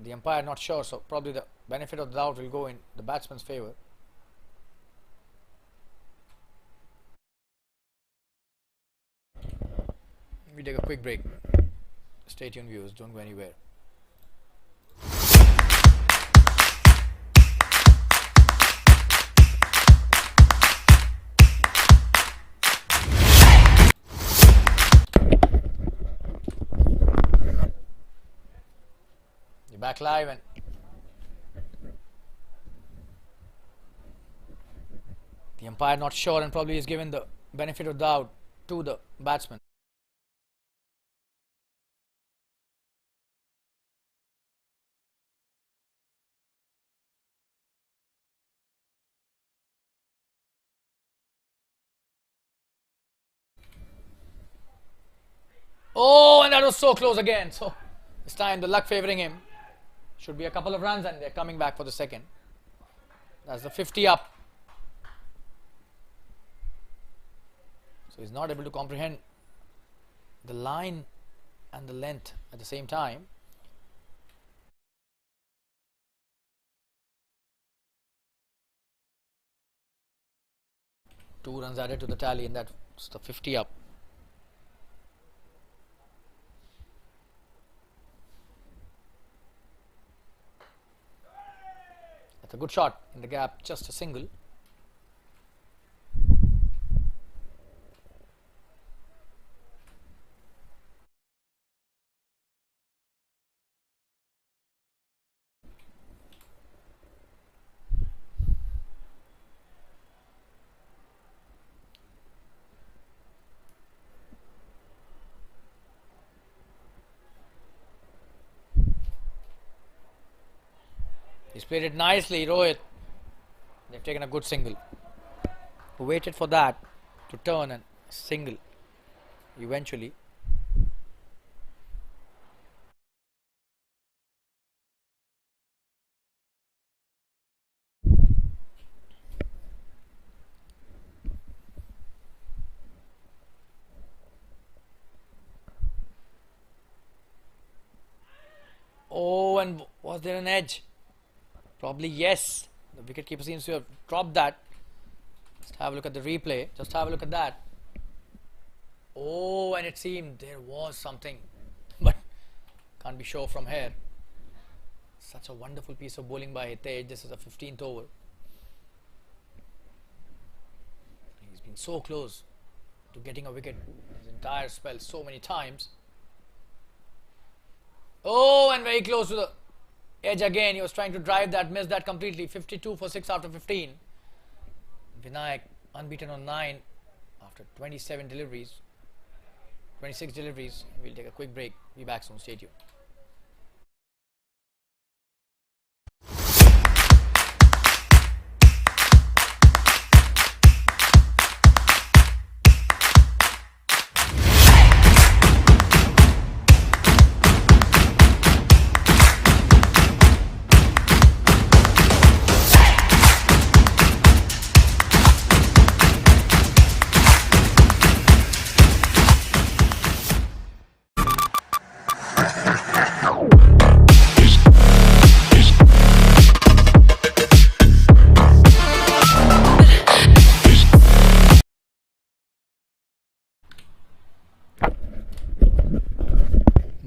The umpire not sure, so probably the benefit of the doubt will go in the batsman's favor. We take a quick break. Stay tuned, viewers. Don't go anywhere. You're back live, and the umpire not sure and probably is given the benefit of doubt to the batsman. Oh, and that was so close again. So this time the luck favoring him. Should be a couple of runs, and they're coming back for the second. That's the 50 up. So he's not able to comprehend the line and the length at the same time. Two runs added to the tally, and that's the 50 up. That's a good shot in the gap, just a single. He's played it nicely, Rohit. They've taken a good single. Waited for that to turn and single eventually. Oh, and was there an edge? Probably yes. The wicketkeeper seems to have dropped that. Just have a look at the replay. Just have a look at that. Oh, and it seemed there was something, but can't be sure from here. Such a wonderful piece of bowling by Hitesh. This is a 15th over. He's been so close to getting a wicket his entire spell so many times. Oh, and very close to the edge again. He was trying to drive that, missed that completely. 52 for 6 after 15. Vinayak unbeaten on 9 after 27 deliveries. 26 deliveries. We'll take a quick break. Be back soon. Stay tuned.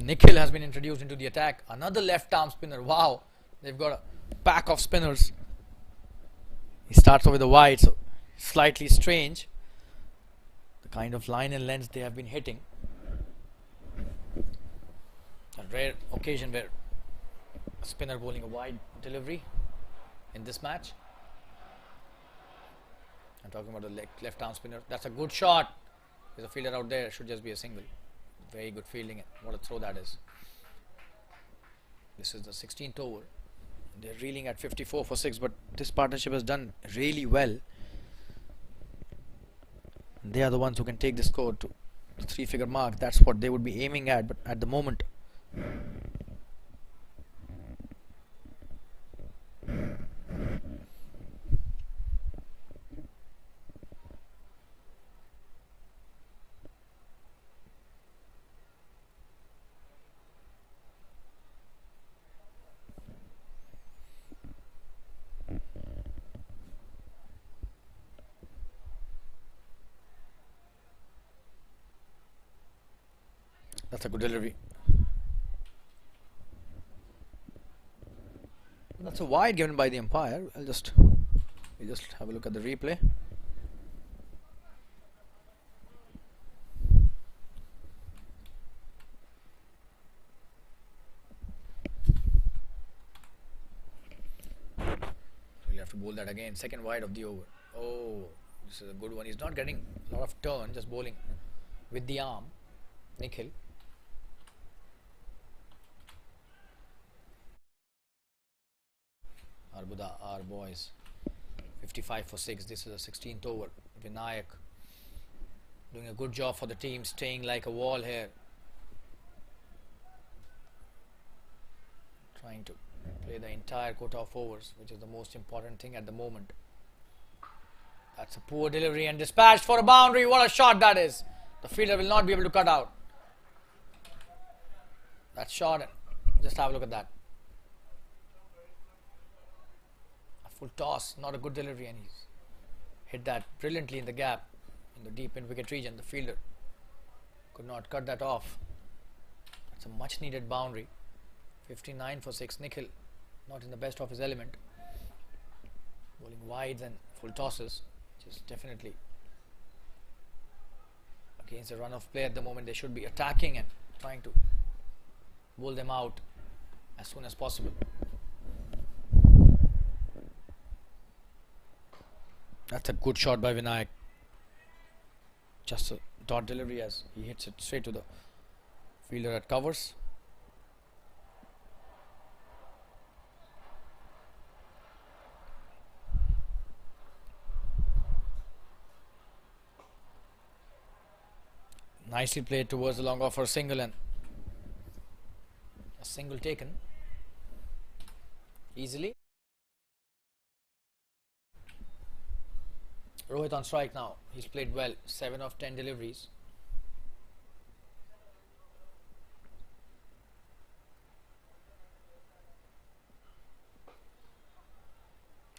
Nikhil has been introduced into the attack. Another left arm spinner. Wow, they've got a pack of spinners. He starts off with a wide, so slightly strange the kind of line and length they have been hitting. A rare occasion where a spinner bowling a wide delivery in this match. I'm talking about the left arm spinner. That's a good shot. There's a fielder out there. Should just be a single. Very good fielding. What a throw that is. This is the 16th over. They're reeling at 54 for 6, but this partnership has done really well. They are the ones who can take the score to the 3-figure mark. That's what they would be aiming at, but at the moment, that's a good delivery. That's a wide given by the umpire. We'll just have a look at the replay. We'll have to bowl that again. Second wide of the over. Oh, this is a good one. He's not getting a lot of turn, just bowling with the arm. Nikhil. Arbuda, our boys. 55 for 6. This is a 16th over. Vinayak doing a good job for the team, staying like a wall here. Trying to play the entire quota of overs, which is the most important thing at the moment. That's a poor delivery and dispatched for a boundary. What a shot that is. The fielder will not be able to cut out. That shot. Just have a look at that. Full toss, not a good delivery, and he's hit that brilliantly in the gap in the deep in wicket region. The fielder could not cut that off. It's a much needed boundary. 59 for 6. Nikhil not in the best of his element, bowling wides and full tosses, which is definitely against a run of play at the moment. They should be attacking and trying to bowl them out as soon as possible. That's a good shot by Vinayak. Just a dot delivery as he hits it straight to the fielder at covers. Nicely played towards the long off for a single, and a single taken easily. Rohit on strike now. He's played well. 7 of 10 deliveries.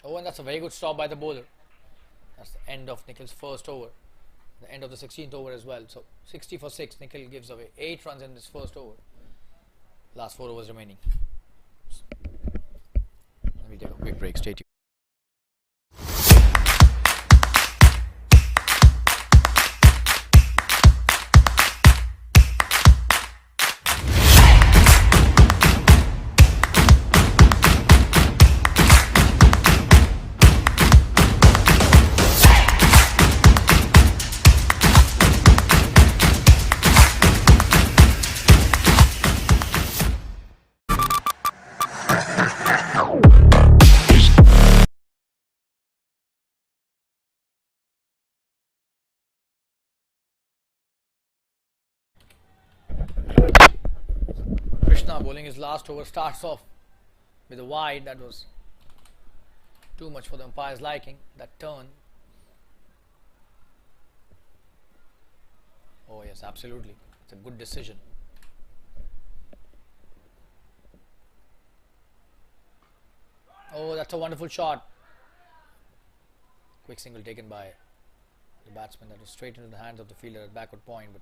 Oh, and that's a very good stop by the bowler. That's the end of Nikhil's first over. The end of the 16th over as well. So 60 for 6. Nikhil gives away 8 runs in this first over. Last 4 overs remaining. Let me take a quick break. Stay tuned. Bowling his last over, starts off with a wide. That was too much for the umpire's liking, that turn. Oh yes, absolutely. It's a good decision. Oh, that's a wonderful shot. Quick single taken by the batsman. That was straight into the hands of the fielder at backward point, but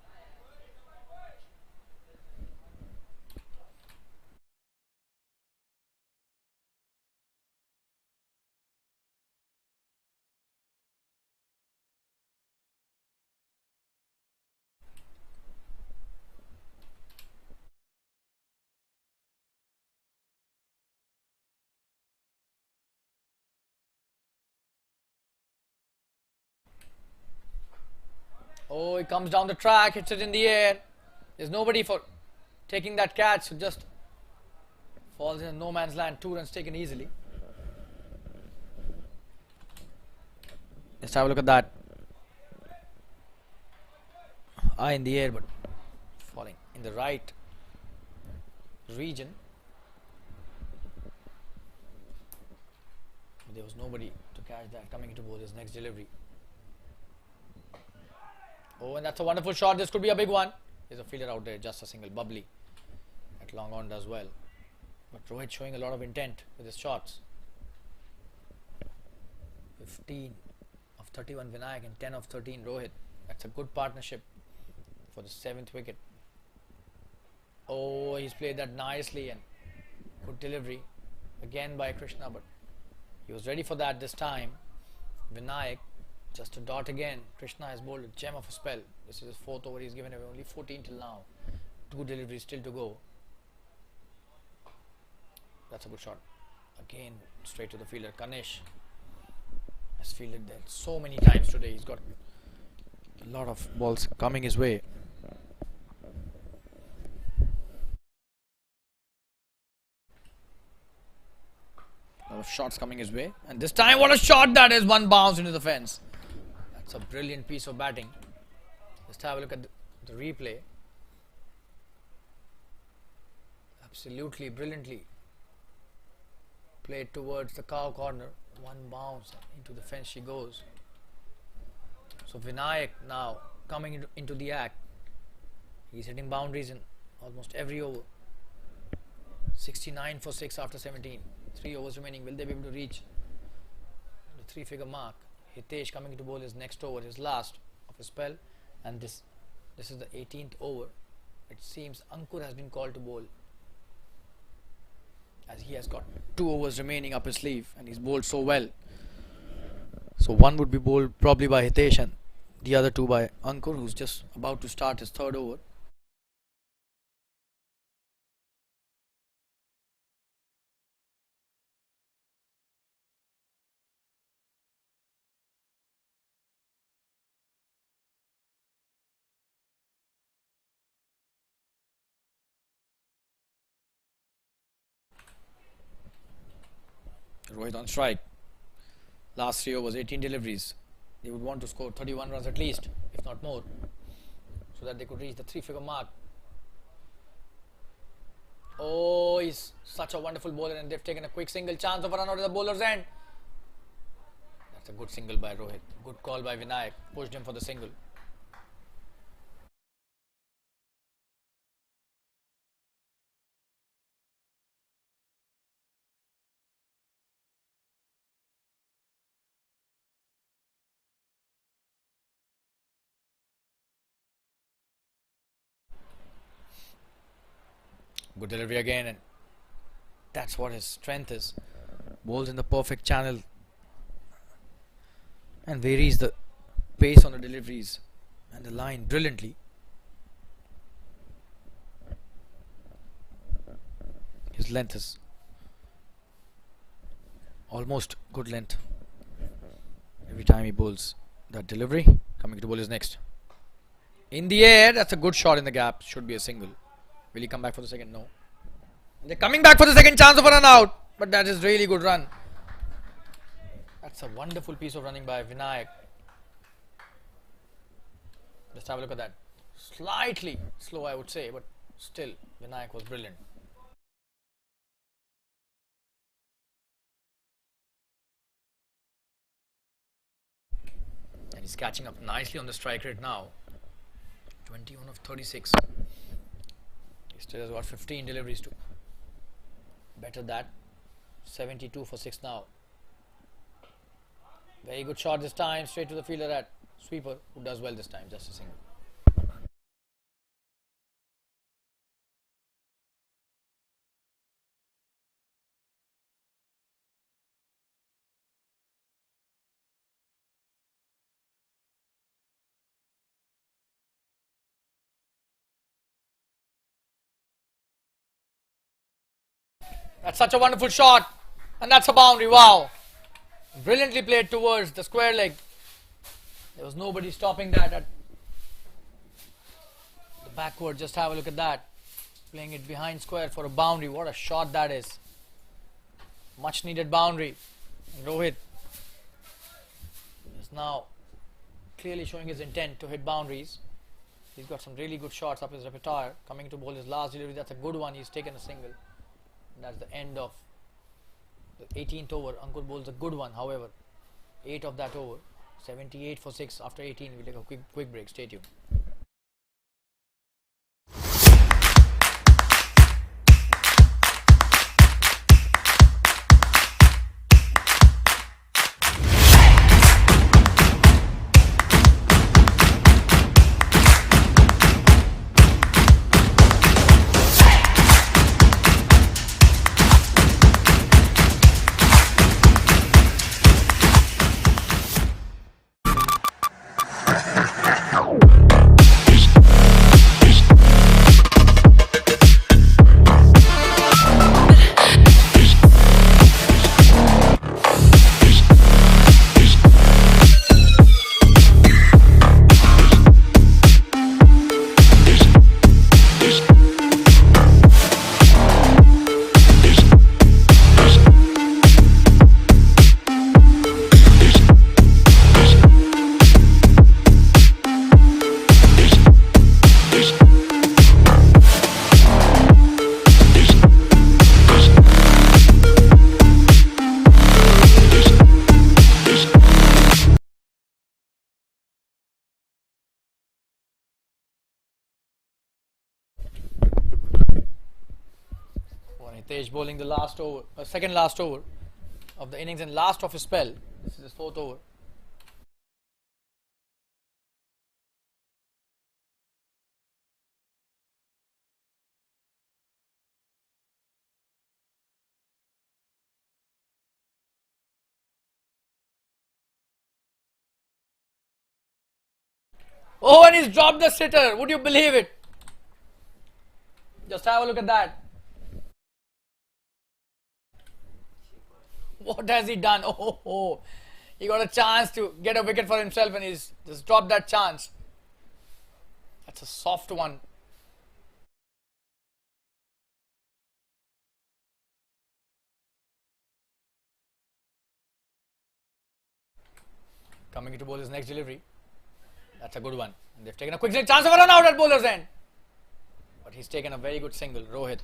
oh, he comes down the track, hits it in the air. There's nobody for taking that catch, so just falls in no man's land. 2 runs taken easily. Let's have a look at that. Eye in the air, but falling in the right region. But there was nobody to catch that. Coming into bowl, his next delivery. Oh, and that's a wonderful shot. This could be a big one. There's a fielder out there, just a single. Bubbly at long on does well. But Rohit showing a lot of intent with his shots. 15 of 31 Vinayak and 10 of 13 Rohit. That's a good partnership for the 7th wicket. Oh, he's played that nicely and good delivery again by Krishna, but he was ready for that this time. Vinayak just a dot again. Krishna has bowled a gem of a spell. This is his 4th over. He's given away only 14 till now. 2 deliveries still to go. That's a good shot. Again, straight to the fielder. Kanesh has fielded that so many times today. He's got a lot of balls coming his way. A lot of shots coming his way. And this time, what a shot that is. One bounce into the fence. That's a brilliant piece of batting. Let's have a look at the replay. Absolutely brilliantly played towards the cow corner. One bounce into the fence she goes. So Vinayak now coming into the act. He's hitting boundaries in almost every over. 69 for 6 after 17. 3 overs remaining. Will they be able to reach the 3-figure mark? Hitesh coming to bowl his next over, his last of his spell, and this is the 18th over. It seems Ankur has been called to bowl, as he has got 2 overs remaining up his sleeve and he's bowled so well. So one would be bowled probably by Hitesh and the other 2 by Ankur, who's just about to start his 3rd over. Rohit on strike. Last 3 overs, 18 deliveries. They would want to score 31 runs at least, if not more, so that they could reach the 3-figure mark. Oh, he's such a wonderful bowler, and they've taken a quick single. Chance of a run out of the bowler's end. That's a good single by Rohit. Good call by Vinayak. Pushed him for the single. Good delivery again, and that's what his strength is. Bowls in the perfect channel and varies the pace on the deliveries and the line brilliantly. His length is almost good length every time he bowls that delivery. Coming to bowl his next. In the air, that's a good shot in the gap. Should be a single. Will he come back for the second? No. They're coming back for the second. Chance of a run out. But that is really good run. That's a wonderful piece of running by Vinayak. Just have a look at that. Slightly slow, I would say, but still Vinayak was brilliant. And he's catching up nicely on the strike rate now. 21 of 36. He still has got 15 deliveries to better that. 72 for 6 now. Very good shot this time. Straight to the fielder at sweeper, who does well this time. Just a single. That's such a wonderful shot, and that's a boundary. Wow, brilliantly played towards the square leg. There was nobody stopping that at the Backward, just have a look at that. Playing it behind square for a boundary. What a shot that is. Much needed boundary. And Rohit is now clearly showing his intent to hit boundaries. He's got some really good shots up his repertoire. Coming to bowl his last delivery, that's a good one. He's taken a single. And that's the end of the 18th over. Ankur bowls a good one, however. 8 of that over. 78 for 6 after 18. We'll take a quick break. Stay tuned. Hitesh bowling the last over, second last over of the innings and last of his spell. This is his 4th over. Oh, and he's dropped the sitter. Would you believe it? Just have a look at that. What has he done? Oh, he got a chance to get a wicket for himself and he's just dropped that chance. That's a soft one. Coming to bowl his next delivery. That's a good one. And they've taken a quick chance of a run out at bowler's end. But he's taken a very good single, Rohit.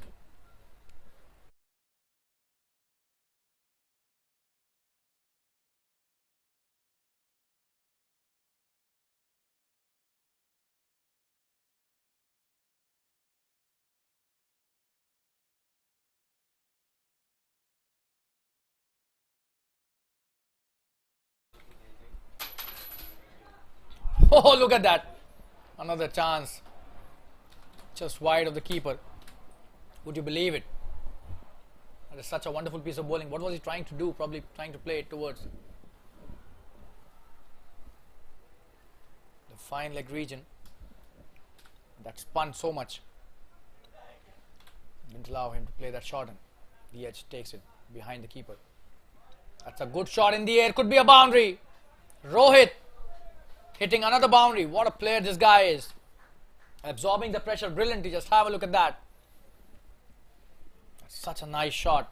Oh, look at that. Another chance. Just wide of the keeper. Would you believe it? That is such a wonderful piece of bowling. What was he trying to do? Probably trying to play it towards the fine leg region. That spun so much. Didn't allow him to play that shot, and the edge takes it behind the keeper. That's a good shot in the air. Could be a boundary. Rohit hitting another boundary. What a player this guy is. Absorbing the pressure brilliantly. Just have a look at that. That's such a nice shot.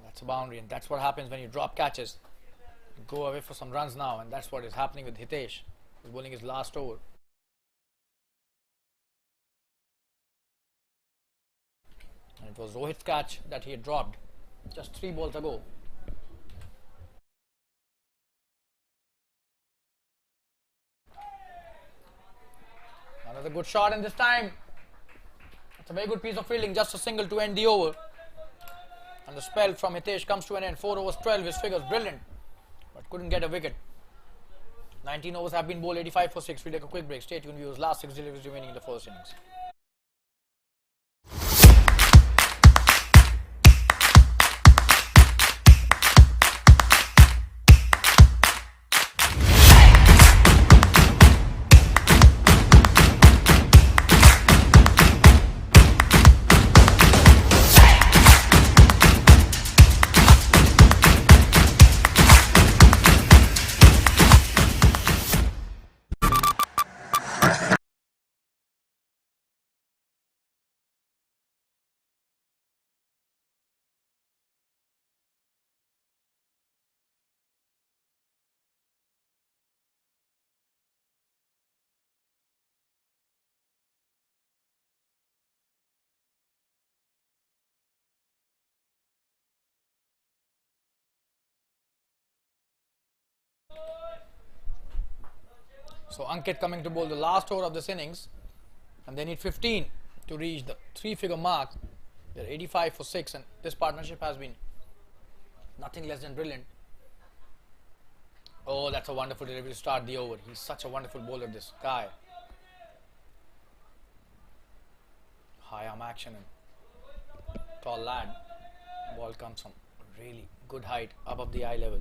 That's a boundary, and that's what happens when you drop catches. You go away for some runs now, and that's what is happening with Hitesh. He's bowling his last over. And it was Rohit's catch that he had dropped just 3 balls ago. Another good shot, and this time it's a very good piece of fielding. Just a single to end the over. And the spell from Hitesh comes to an end. 4 overs 12, his figures brilliant, but couldn't get a wicket. 19 overs have been bowled, 85 for 6. We'll take a quick break. Stay tuned, viewers. Last 6 deliveries remaining in the first innings. So Ankit coming to bowl the last over of this innings, and they need 15 to reach the 3-figure mark. They're 85 for 6, and this partnership has been nothing less than brilliant. Oh, that's a wonderful delivery to start the over. He's such a wonderful bowler, this guy. High arm action and tall lad. Ball comes from really good height, above the eye level.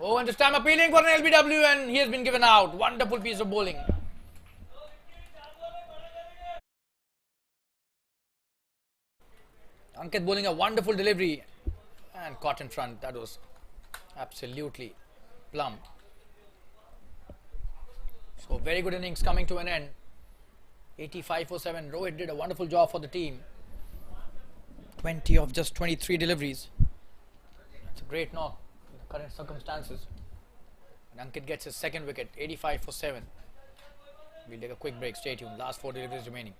Oh, and this time appealing for an LBW, and he has been given out. Wonderful piece of bowling. Ankit bowling a wonderful delivery and caught in front. That was absolutely plumb. So very good innings coming to an end. 85 for 7. Rohit did a wonderful job for the team. 20 of just 23 deliveries. That's a great knock in the current circumstances. And Ankit gets his second wicket. 85 for 7. We'll take a quick break. Stay tuned. Last 4 deliveries remaining.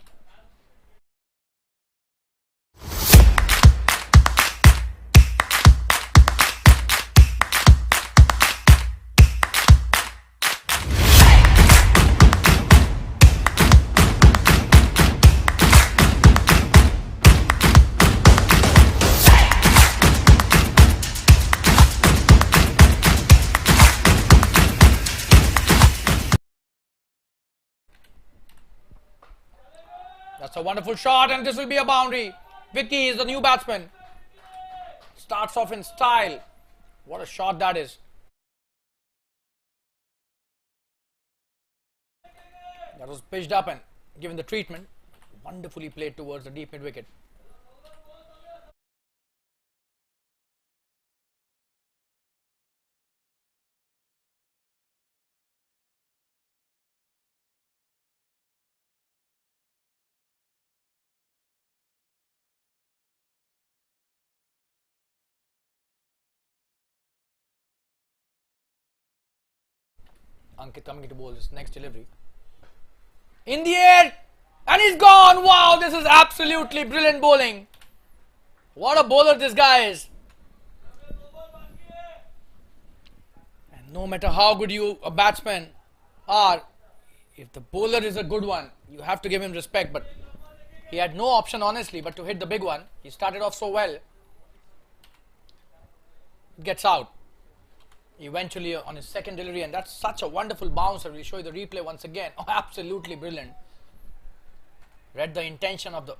That's a wonderful shot, and this will be a boundary. Vicky is the new batsman. Starts off in style. What a shot that is. That was pitched up and given the treatment. Wonderfully played towards the deep mid wicket. Ankit coming to bowl this next delivery. In the air, and he's gone. Wow, this is absolutely brilliant bowling. What a bowler this guy is. And no matter how good a batsman are, if the bowler is a good one, you have to give him respect. But he had no option, honestly, but to hit the big one. He started off so well. It gets out eventually on his second delivery, and that's such a wonderful bouncer. We'll show you the replay once again. Oh, absolutely brilliant. Read the intention of the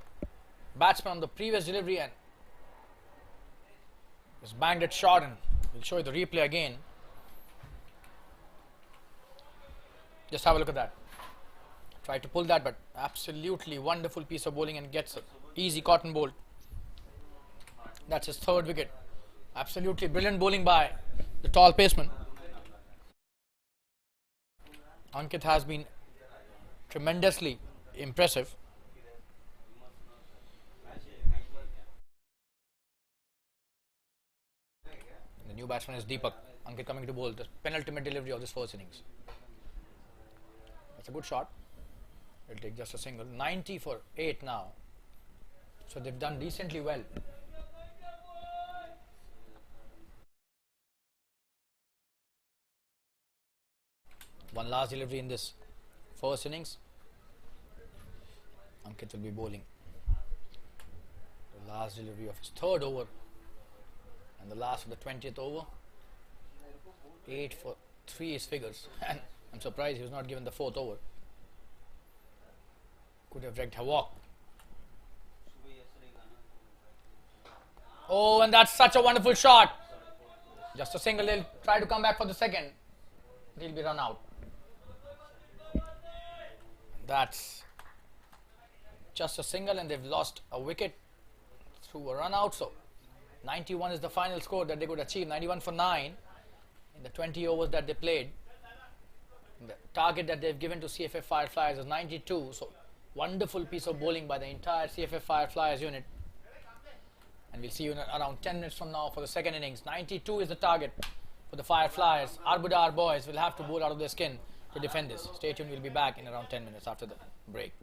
batsman on the previous delivery and just banged it short, and we'll show you the replay again. Just have a look at that. Tried to pull that, but absolutely wonderful piece of bowling, and gets an easy cotton bolt. That's his third wicket. Absolutely brilliant bowling by the tall paceman. Ankit has been tremendously impressive. The new batsman is Deepak. Ankit coming to bowl the penultimate delivery of this first innings. That's a good shot. It'll take just a single. 90 for 8 now. So they've done decently well. One last delivery in this first innings. Ankit will be bowling the last delivery of his third over and the last of the 20th over. 8 for 3 is figures, and I'm surprised he was not given the fourth over. Could have wreaked havoc. Oh, and that's such a wonderful shot. Just a single. He'll try to come back for the second. He'll be run out. That's just a single, and they've lost a wicket through a run out. So 91 is the final score that they could achieve. 91 for 9 in the 20 overs that they played. And the target that they've given to Cff Fireflyers is 92. So wonderful piece of bowling by the entire Cff Fireflyers unit. And we'll see you in around 10 minutes from now for the second innings. 92 is the target for the Fireflyers. Arbuda, our boys, will have to bowl out of their skin to defend this. Stay tuned, we'll be back in around 10 minutes after the break.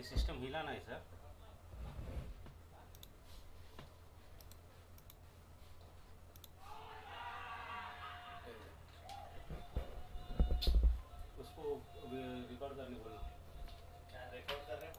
System हिला नहीं sir. उसको record करने बोलो. क्या record कर रहे हैं?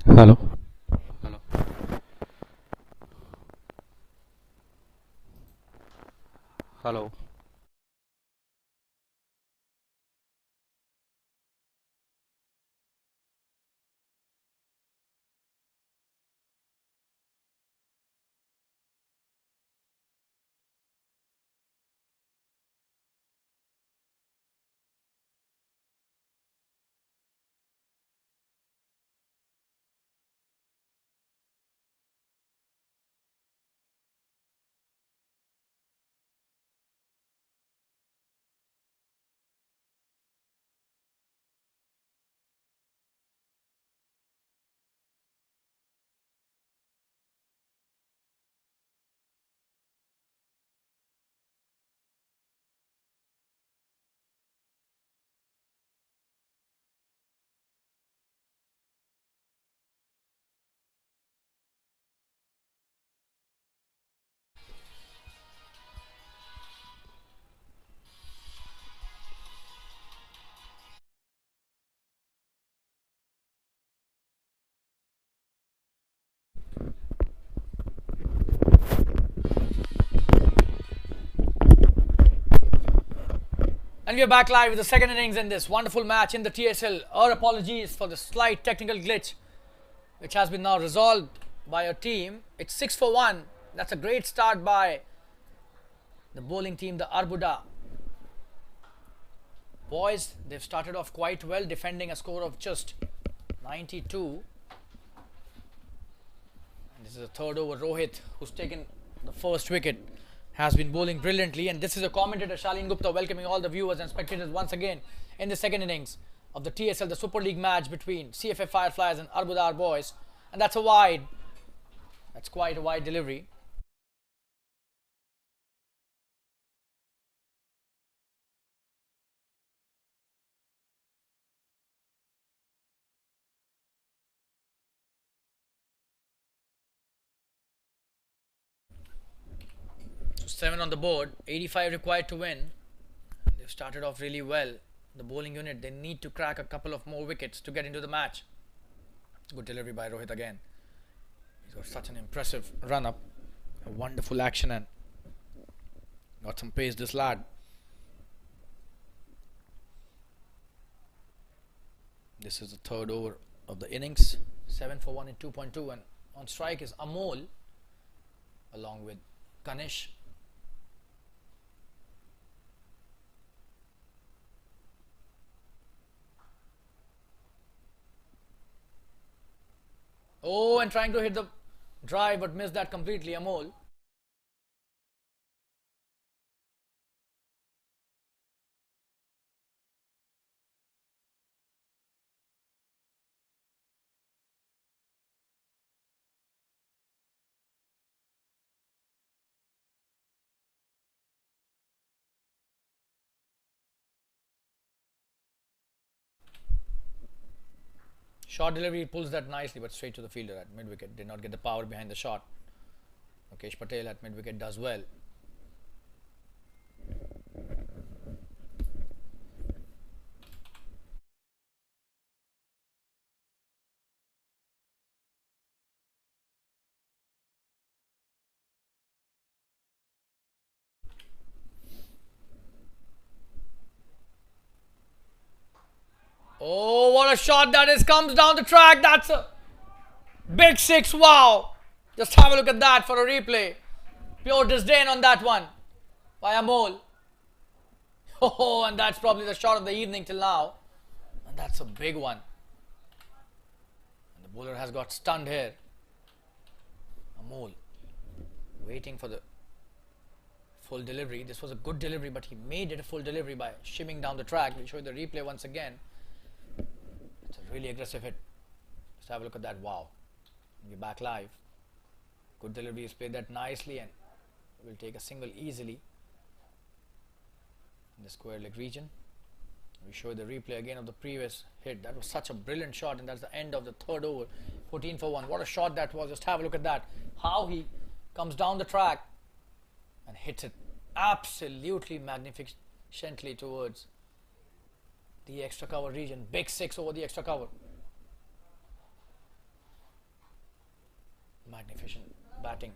Hello. Hello. Hello. And we're back live with the second innings in this wonderful match in the TSL. Our apologies for the slight technical glitch, which has been now resolved by our team. It's 6 for 1. That's a great start by the bowling team, the Arbuda. Boys, they've started off quite well, defending a score of just 92. And this is the third over. Rohit, who's taken the first wicket, has been bowling brilliantly, and this is a commentator, Shalin Gupta, welcoming all the viewers and spectators once again in the second innings of the TSL, the Super League match between Cff Fireflyers and Arbuda boys. And that's a wide. That's quite a wide delivery. So 7 on the board, 85 required to win. They've started off really well. The bowling unit, they need to crack a couple of more wickets to get into the match. Good delivery by Rohit again. He's got such an impressive run up. A wonderful action and got some pace, this lad. This is the third over of the innings. 7 for 1 in 2.2, and on strike is Amol along with Kanish. Oh, and trying to hit the drive but missed that completely, Amol. Short delivery, pulls that nicely but straight to the fielder at mid wicket. Did not get the power behind the shot. Mukesh Patel at mid wicket does well. Oh, what a shot that is! Comes down the track. That's a big six. Wow. Just have a look at that for a replay. Pure disdain on that one by Amol. Oh, and that's probably the shot of the evening till now. And that's a big one. And the bowler has got stunned here. Amol waiting for the full delivery. This was a good delivery, but he made it a full delivery by shimming down the track. We'll show you the replay once again. It's a really aggressive hit. Just have a look at that. Wow. We're back live. Good delivery. He's played that nicely and will take a single easily in the square leg region. We show you the replay again of the previous hit. That was such a brilliant shot, and that's the end of the third over. 14 for 1. What a shot that was. Just have a look at that. How he comes down the track and hits it absolutely magnificently towards the extra cover region. Big six over the extra cover. Magnificent batting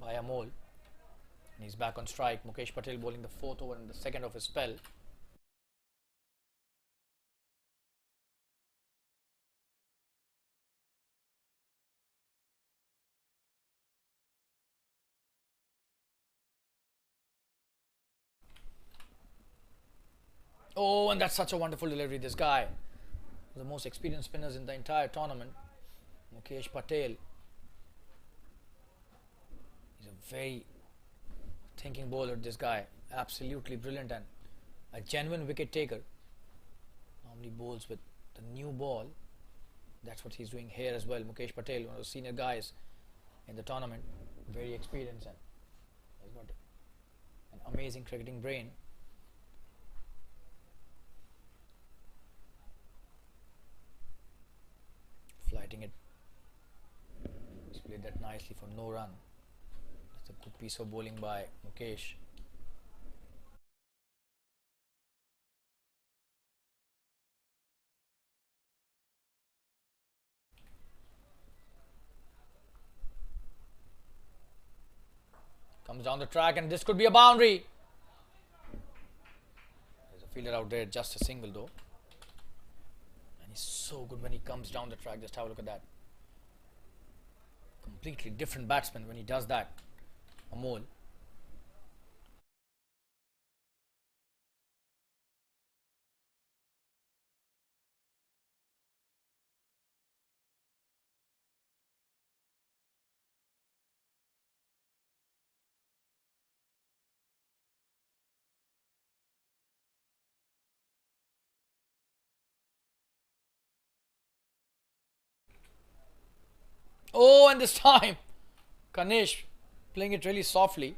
by Amol. And he's back on strike. Mukesh Patel bowling the fourth over and the second of his spell. Oh, and that's such a wonderful delivery. This guy, the most experienced spinners in the entire tournament, Mukesh Patel. He's a very thinking bowler, this guy. Absolutely brilliant and a genuine wicket taker. Normally bowls with the new ball. That's what he's doing here as well. Mukesh Patel, one of the senior guys in the tournament. Very experienced and he's got an amazing cricketing brain. Flighting it. He's played that nicely for no run. That's a good piece of bowling by Mukesh. Comes down the track and this could be a boundary. There's a fielder out there, just a single though. And he's so good when he comes down the track. Just have a look at that. Completely different batsman when he does that. Amol. Oh, and this time, Kanish playing it really softly.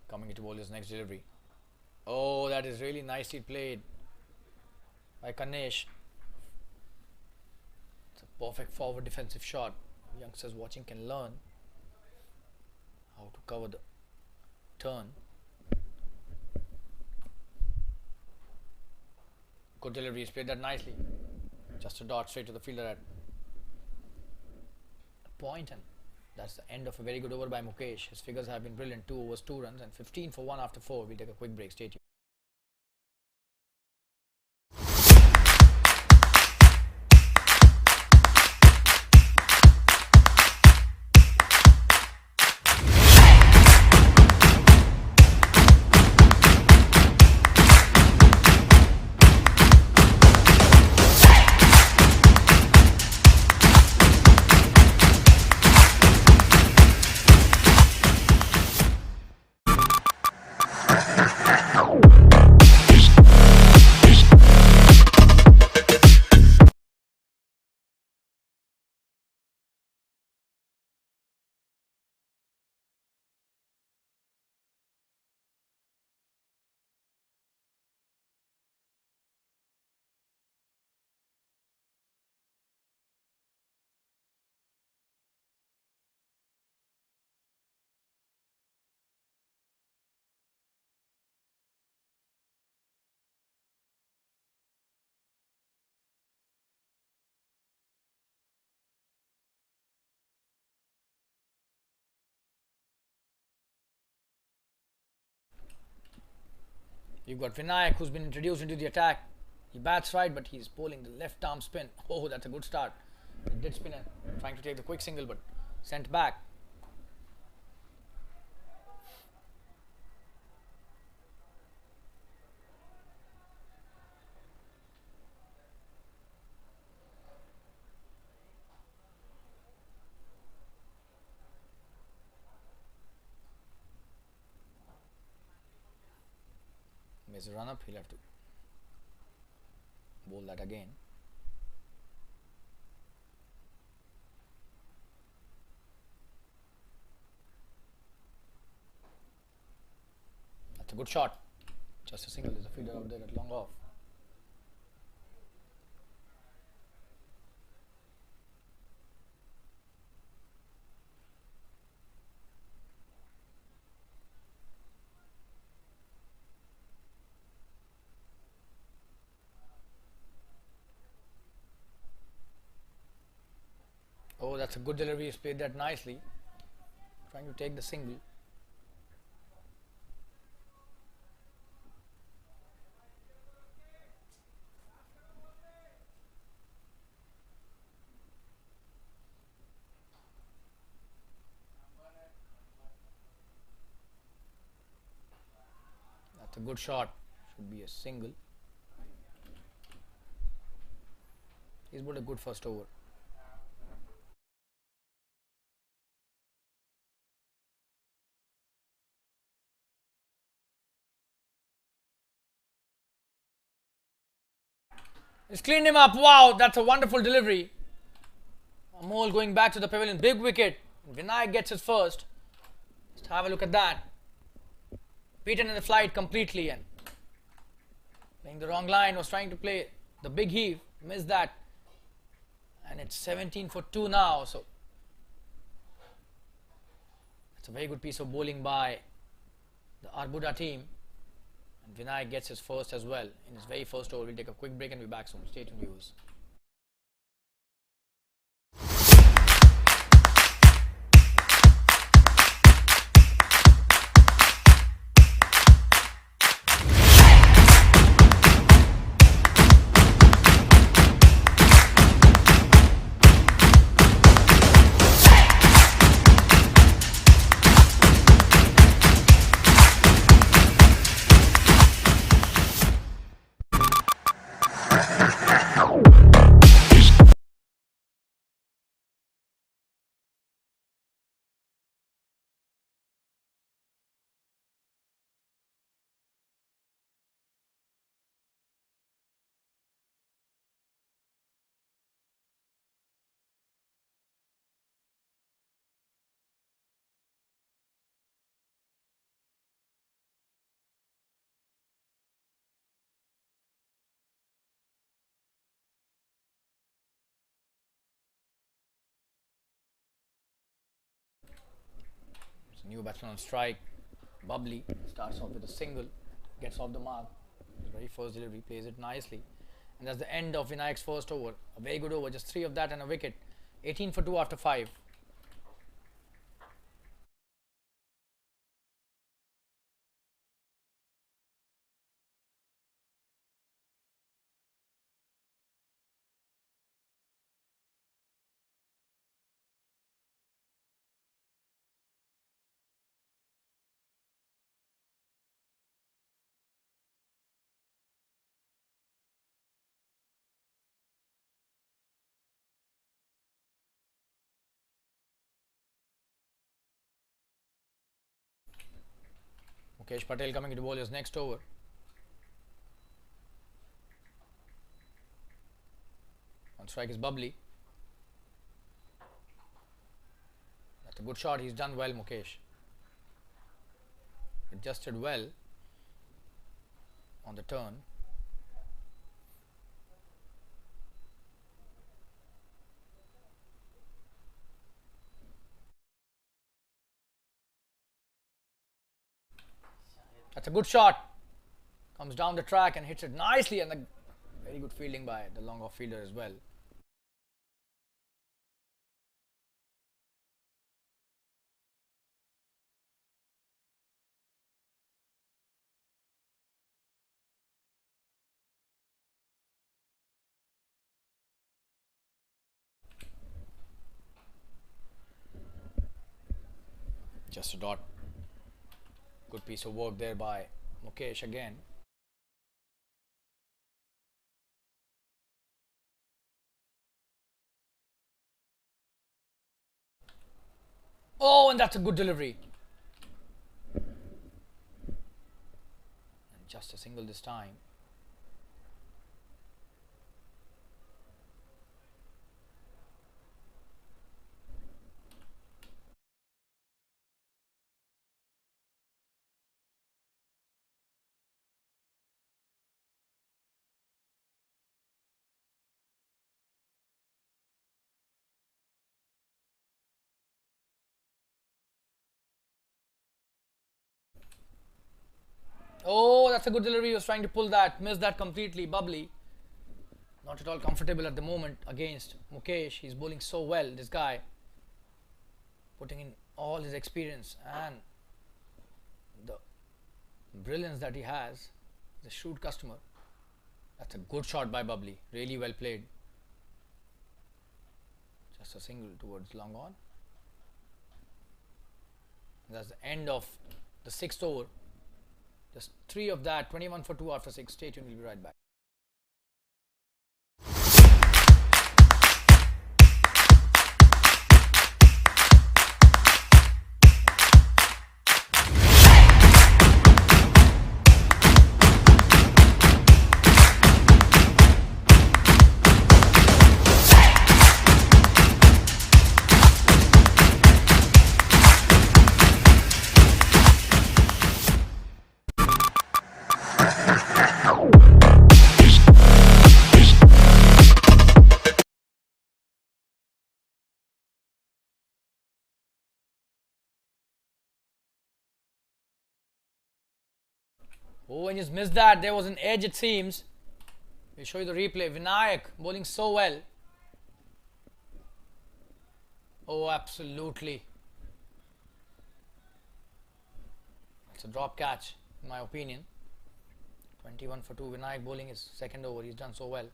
Coming into bowler's next delivery. Oh, that is really nicely played by Kanish. It's a perfect forward defensive shot. Youngsters watching can learn how to cover the turn. Good delivery, he's played that nicely. Just a dot straight to the fielder at point, and that's the end of a very good over by Mukesh. His figures have been brilliant. 2 overs, 2 runs, and 15 for 1 after 4. We'll take a quick break. Stay tuned. You've got Vinayak, who's been introduced into the attack. He bats right, but he's bowling the left arm spin. Oh, that's a good start. He did spin and trying to take the quick single, but sent back. Miss a run up, he'll have to bowl that again. That's a good shot. Just a single. There's a fielder out there at long off. Oh, that's a good delivery. He's played that nicely. Trying to take the single. That's a good shot. Should be a single. He's bowled a good first over. He's cleaned him up. Wow, that's a wonderful delivery. Amol going back to the pavilion. Big wicket. Vinayak gets his first. Let's have a look at that. Beaten in the flight completely and playing the wrong line. Was trying to play the big heave. Missed that. And it's 17 for 2 now. So that's a very good piece of bowling by the Arbuda team. And Vinayak gets his first as well in his very first over. We'll take a quick break and be back soon. Stay tuned, viewers. New batsman on strike. Bubbly starts off with a single, gets off the mark. His very first delivery, plays it nicely. And that's the end of Vinayak's first over. A very good over, just 3 of that and a wicket. 18 for 2 after 5. Mukesh Patel coming to bowl his next over. On strike is Bubbly. That's a good shot. He's done well, Mukesh. Adjusted well on the turn. That's a good shot. Comes down the track and hits it nicely, and a very good fielding by the long off fielder as well. Just a dot. Good piece of work there by Mukesh again. Oh, and that's a good delivery. And just a single this time. Oh, that's a good delivery. He was trying to pull that, missed that completely. Bubbly. Not at all comfortable at the moment against Mukesh. He's bowling so well, this guy. Putting in all his experience and the brilliance that he has. He's a shrewd customer. That's a good shot by Bubbly. Really well played. Just a single towards long on. That's the end of the 6th over. Just 3 of that, 21 for 2 after 6. Stay tuned, we'll be right back. Oh, and just missed that. There was an edge, it seems. We'll show you the replay. Vinayak bowling so well. Oh, absolutely. It's a drop catch, in my opinion. 21 for 2. Vinayak bowling his second over. He's done so well.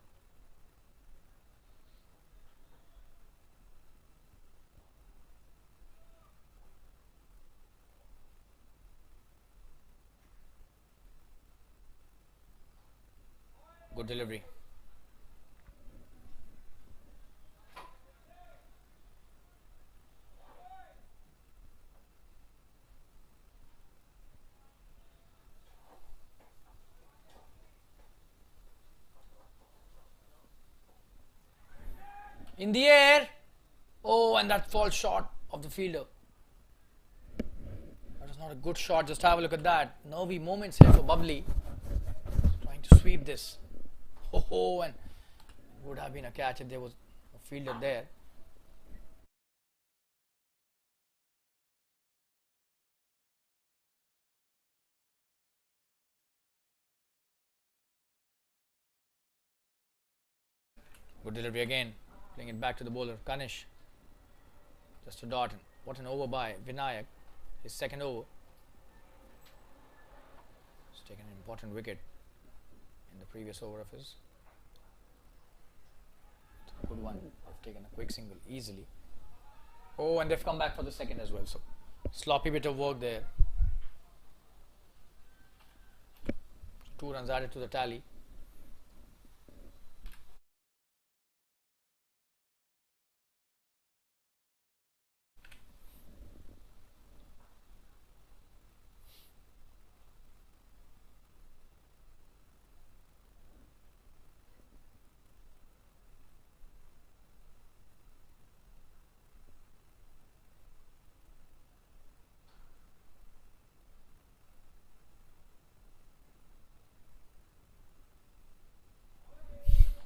Good delivery. In the air. Oh, and that falls short of the fielder. That was not a good shot. Just have a look at that. Nervy moments here for Bubbly. Trying to sweep this. Oh, and would have been a catch if there was a fielder there. Good delivery again. Playing it back to the bowler. Kanish. Just a dot. What an over by Vinayak. His second over. He's taken an important wicket in the previous over of his. Good one. They've taken a quick single easily. Oh, and they've come back for the second as well. So sloppy bit of work there. 2 runs added to the tally.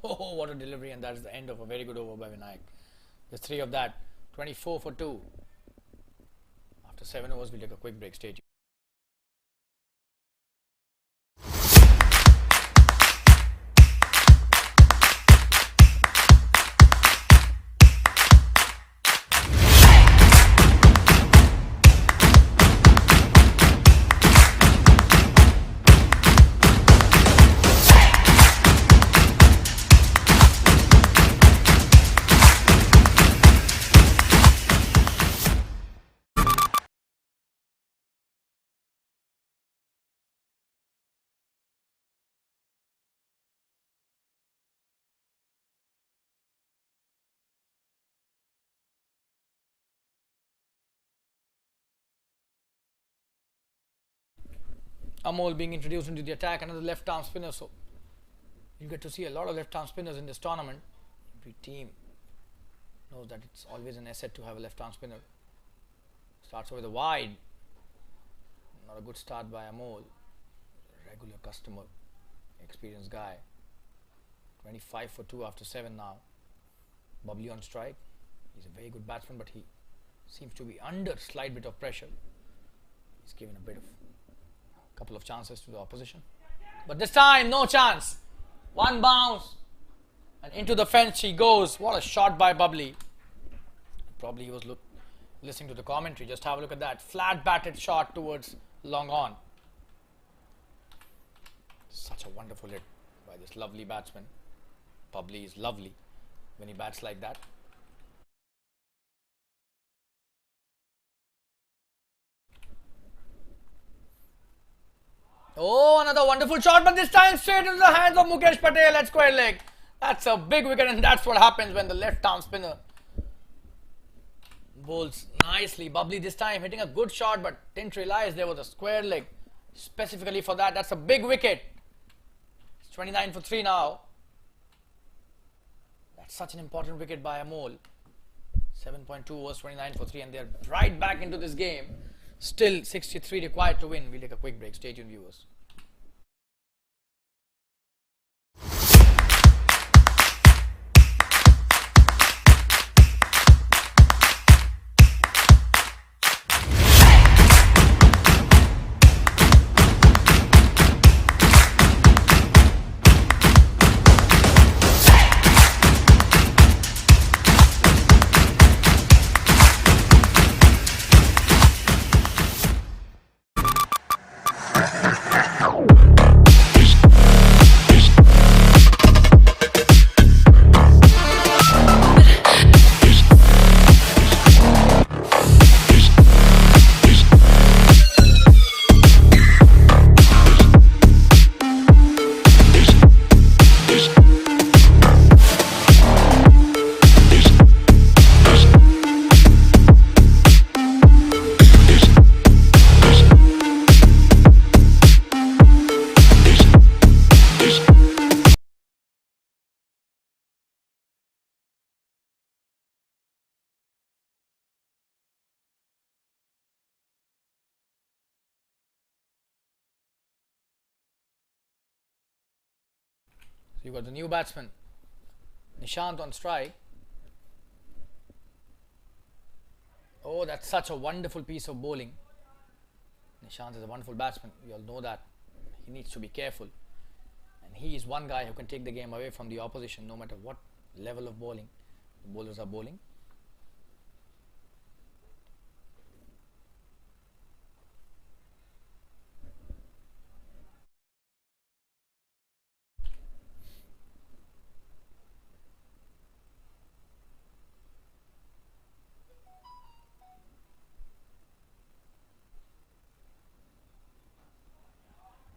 Oh, what a delivery, and that's the end of a very good over by Vinayak. There's 3 of that. 24 for 2. After 7 overs, we'll take a quick break. Stay tuned. Amol being introduced into the attack, another left arm spinner. So you get to see a lot of left arm spinners in this tournament. Every team knows that it's always an asset to have a left arm spinner. Starts with a wide. Not a good start by Amol. Regular customer, experienced guy. 25 for 2 after 7 now. Bubbly on strike. He's a very good batsman, but he seems to be under slight bit of pressure. He's given a bit of couple of chances to the opposition, but this time no chance. One bounce and into the fence he goes. What a shot by Bubbly. Probably he was listening to the commentary. Just have a look at that flat batted shot towards long on. Such a wonderful hit by this lovely batsman. Bubbly is lovely when he bats like that. Oh, another wonderful shot, but this time straight into the hands of Mukesh Patel at square leg. That's a big wicket, and that's what happens when the left arm spinner bowls nicely. Bubbly this time hitting a good shot, but didn't realize there was a square leg specifically for that. That's a big wicket. It's 29 for 3 now. That's such an important wicket by Amol. 7.2 overs, 29 for 3, and they're right back into this game. Still 63 required to win. We'll take a quick break. Stay tuned, viewers. So you got the new batsman, Nishant on strike. Oh, that's such a wonderful piece of bowling. Nishant is a wonderful batsman. We all know that. He needs to be careful. And he is one guy who can take the game away from the opposition no matter what level of bowling the bowlers are bowling.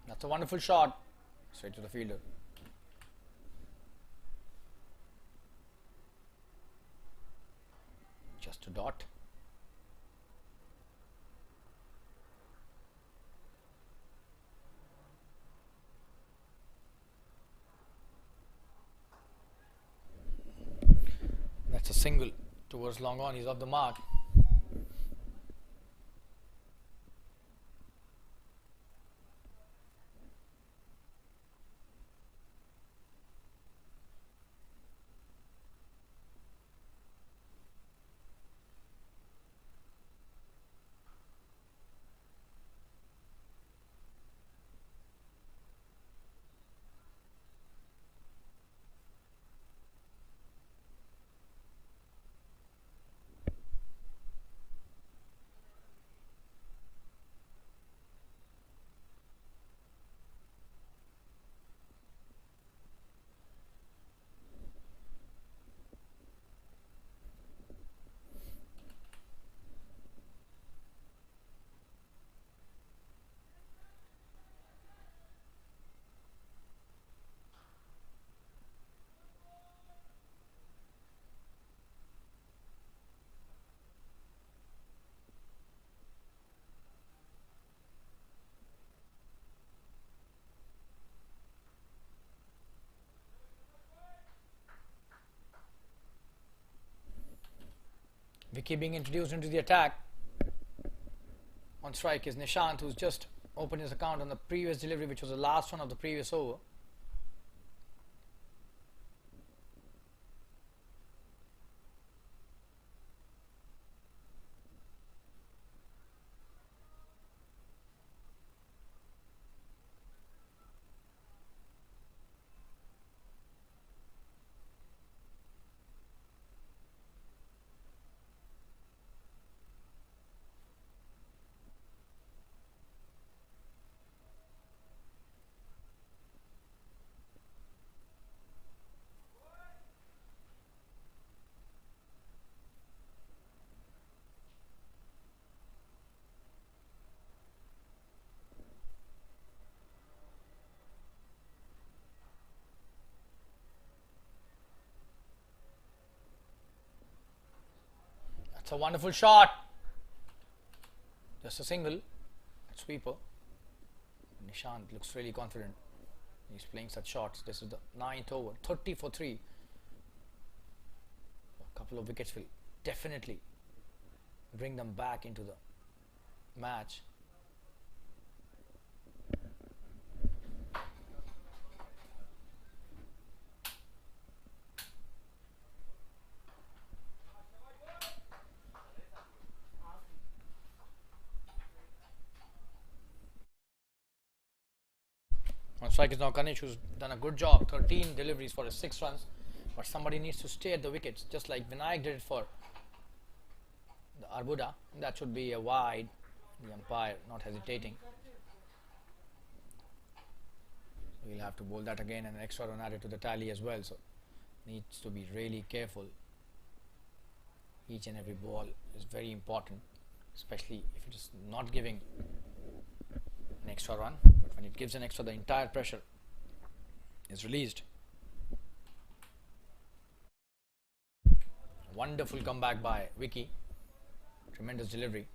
That's a wonderful shot, straight to the fielder. Just a dot. That's a single towards long on. He's off the mark. Vicky being introduced into the attack. On strike is Nishant, who's just opened his account on the previous delivery, which was the last one of the previous over. That's a wonderful shot. Just a single. Sweeper. Nishant looks really confident. He's playing such shots. This is the 9th over. 30 for 3. A couple of wickets will definitely bring them back into the match. On strike is now Kanish, who's done a good job. 13 deliveries for his 6 runs. But somebody needs to stay at the wickets, just like Vinayak did it for the Arbuda. That should be a wide. The umpire not hesitating. We'll have to bowl that again, and an extra run added to the tally as well. So needs to be really careful. Each and every ball is very important, especially if it is not giving an extra run. But when it gives an extra, the entire pressure is released. Wonderful comeback by Vicky. Tremendous delivery.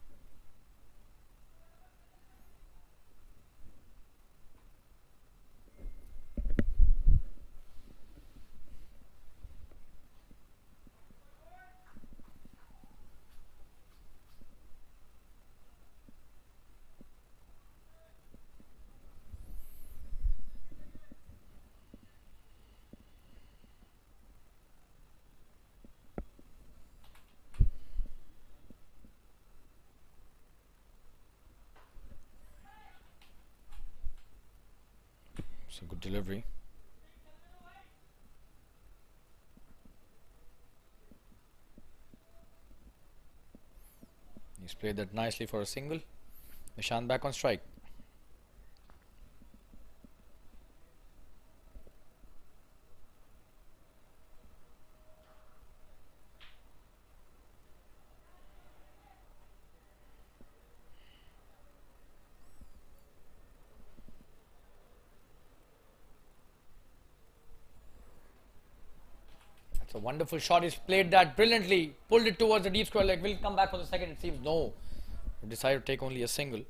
It's a good delivery. played that nicely for a single. Nishant back on strike. It's a wonderful shot. He's played that brilliantly. Pulled it towards the deep square leg. Will come back for the second. It seems no. He decided to take only a single.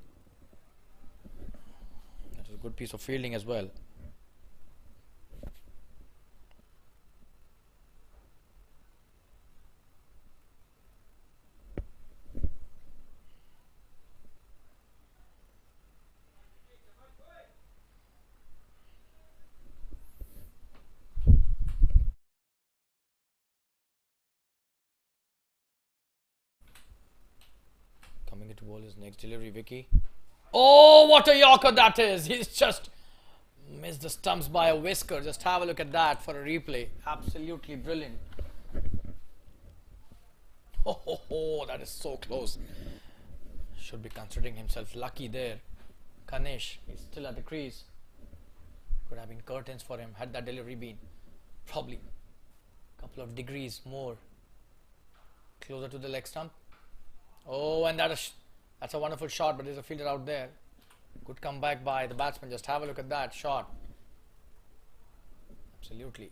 That was a good piece of fielding as well. Coming into ball is next delivery, Vicky. Oh, what a Yorker that is! He's just missed the stumps by a whisker. Just have a look at that for a replay. Absolutely brilliant. Oh, that is so close. Should be considering himself lucky there. Ganesh is still at the crease. Could have been curtains for him had that delivery been probably a couple of degrees more closer to the leg stump. Oh, and that's a wonderful shot, but there's a fielder out there. Good comeback by the batsman. Just have a look at that shot. Absolutely.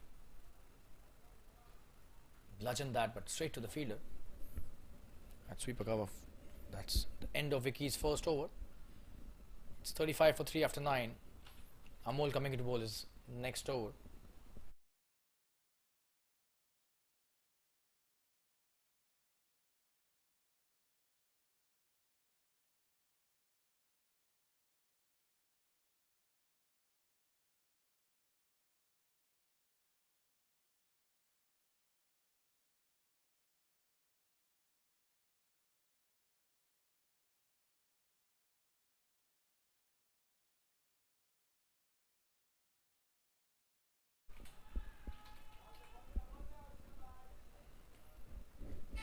Bludgeoned that, but straight to the fielder. That sweeper cover. That's the end of Vicky's first over. It's 35 for 3 after 9. Amol coming into bowl is next over.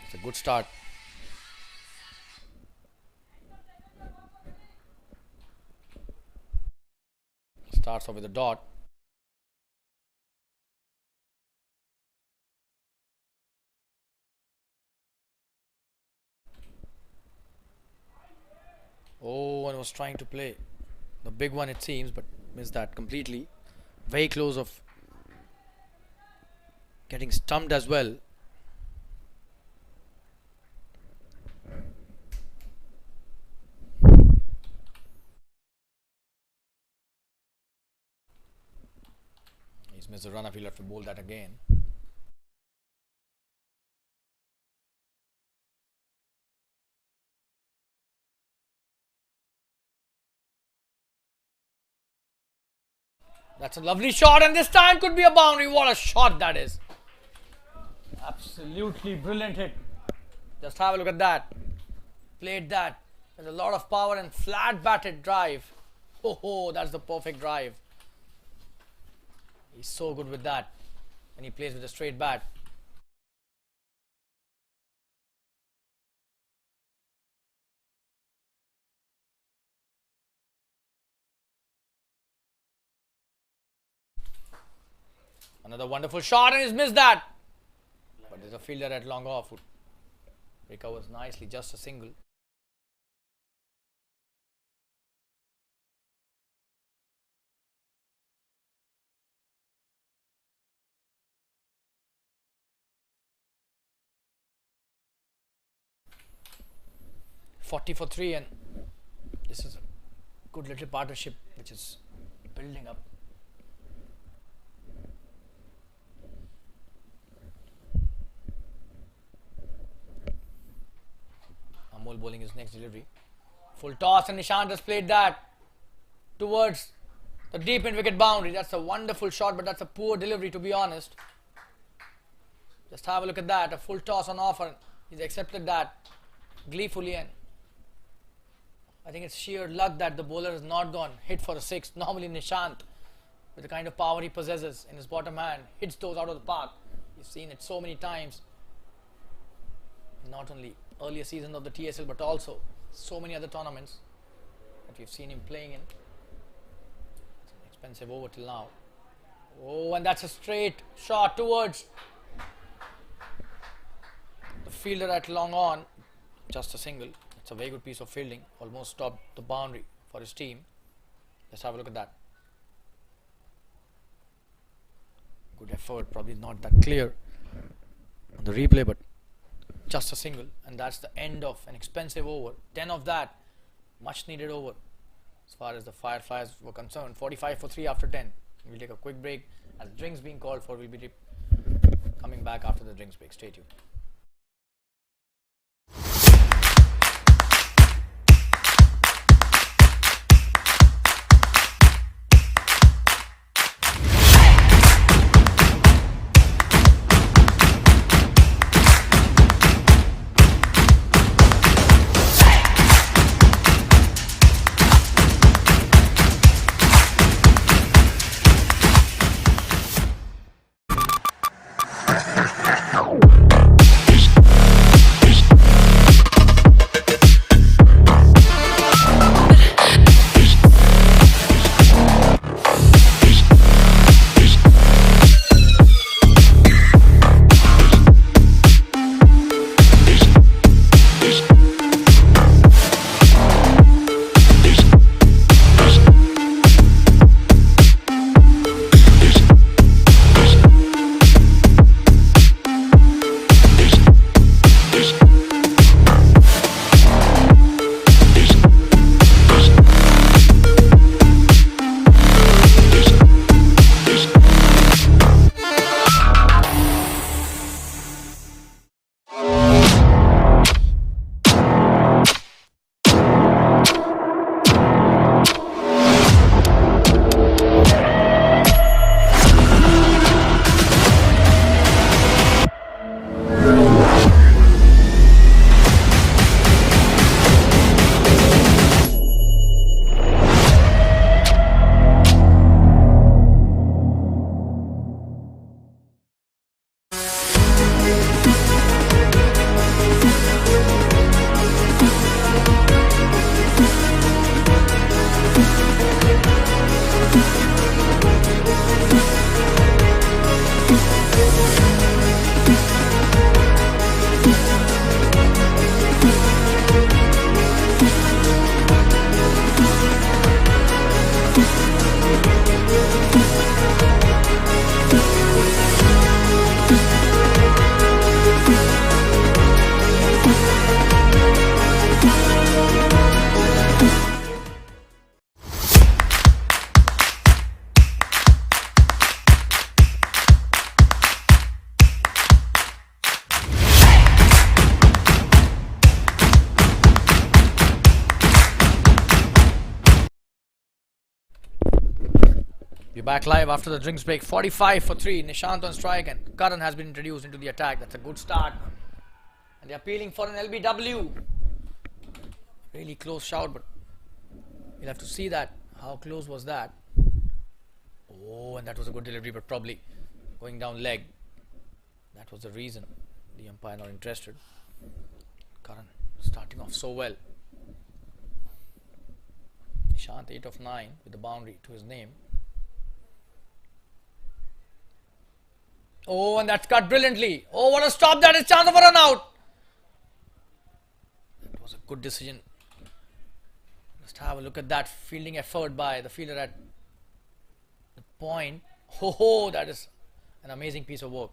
It's a good start. Starts off with a dot. Oh, and was trying to play the big one it seems, but missed that completely. Very close of getting stumped as well. He's missed the run up. He'll have to bowl that again. That's a lovely shot, and this time could be a boundary. What a shot that is. Absolutely brilliant hit. Just have a look at that. Played that. There's a lot of power and flat batted drive. Oh, that's the perfect drive. He's so good with that when he plays with a straight bat. Another wonderful shot, and he's missed that. But there's a fielder at long off who recovers nicely, just a single. .40 for 3, and this is a good little partnership which is building up. Amol bowling his next delivery. Full toss, and Nishant has played that towards the deep in wicket boundary. That's a wonderful shot, but that's a poor delivery, to be honest. Just have a look at that. A full toss on offer. He's accepted that gleefully, and I think it's sheer luck that the bowler has not gone hit for a 6. Normally Nishant, with the kind of power he possesses in his bottom hand, hits those out of the park. You've seen it so many times. Not only earlier season of the TSL, but also so many other tournaments that we've seen him playing in. It's an expensive over till now. Oh, and that's a straight shot towards the fielder at long on. Just a single. It's a very good piece of fielding. Almost stopped the boundary for his team. Let's have a look at that. Good effort. Probably not that clear on the replay, but just a single. And that's the end of an expensive over. 10 of that. Much needed over as far as the Fireflyers were concerned. 45 for 3 after 10. We'll take a quick break. As drinks being called for, we'll be coming back after the drinks break. Stay tuned. We're back live after the drinks break. 45 for 3. Nishant on strike and Karan has been introduced into the attack. That's a good start. And they're appealing for an LBW. Really close shout, but we'll have to see that. How close was that? Oh, and that was a good delivery, but probably going down leg. That was the reason. The umpire not interested. Karan starting off so well. Nishant 8 of 9 with the boundary to his name. Oh, and that's cut brilliantly. Oh, what a stop. That is chance of a run out. That was a good decision. Just have a look at that fielding effort by the fielder at the point. Oh, that is an amazing piece of work.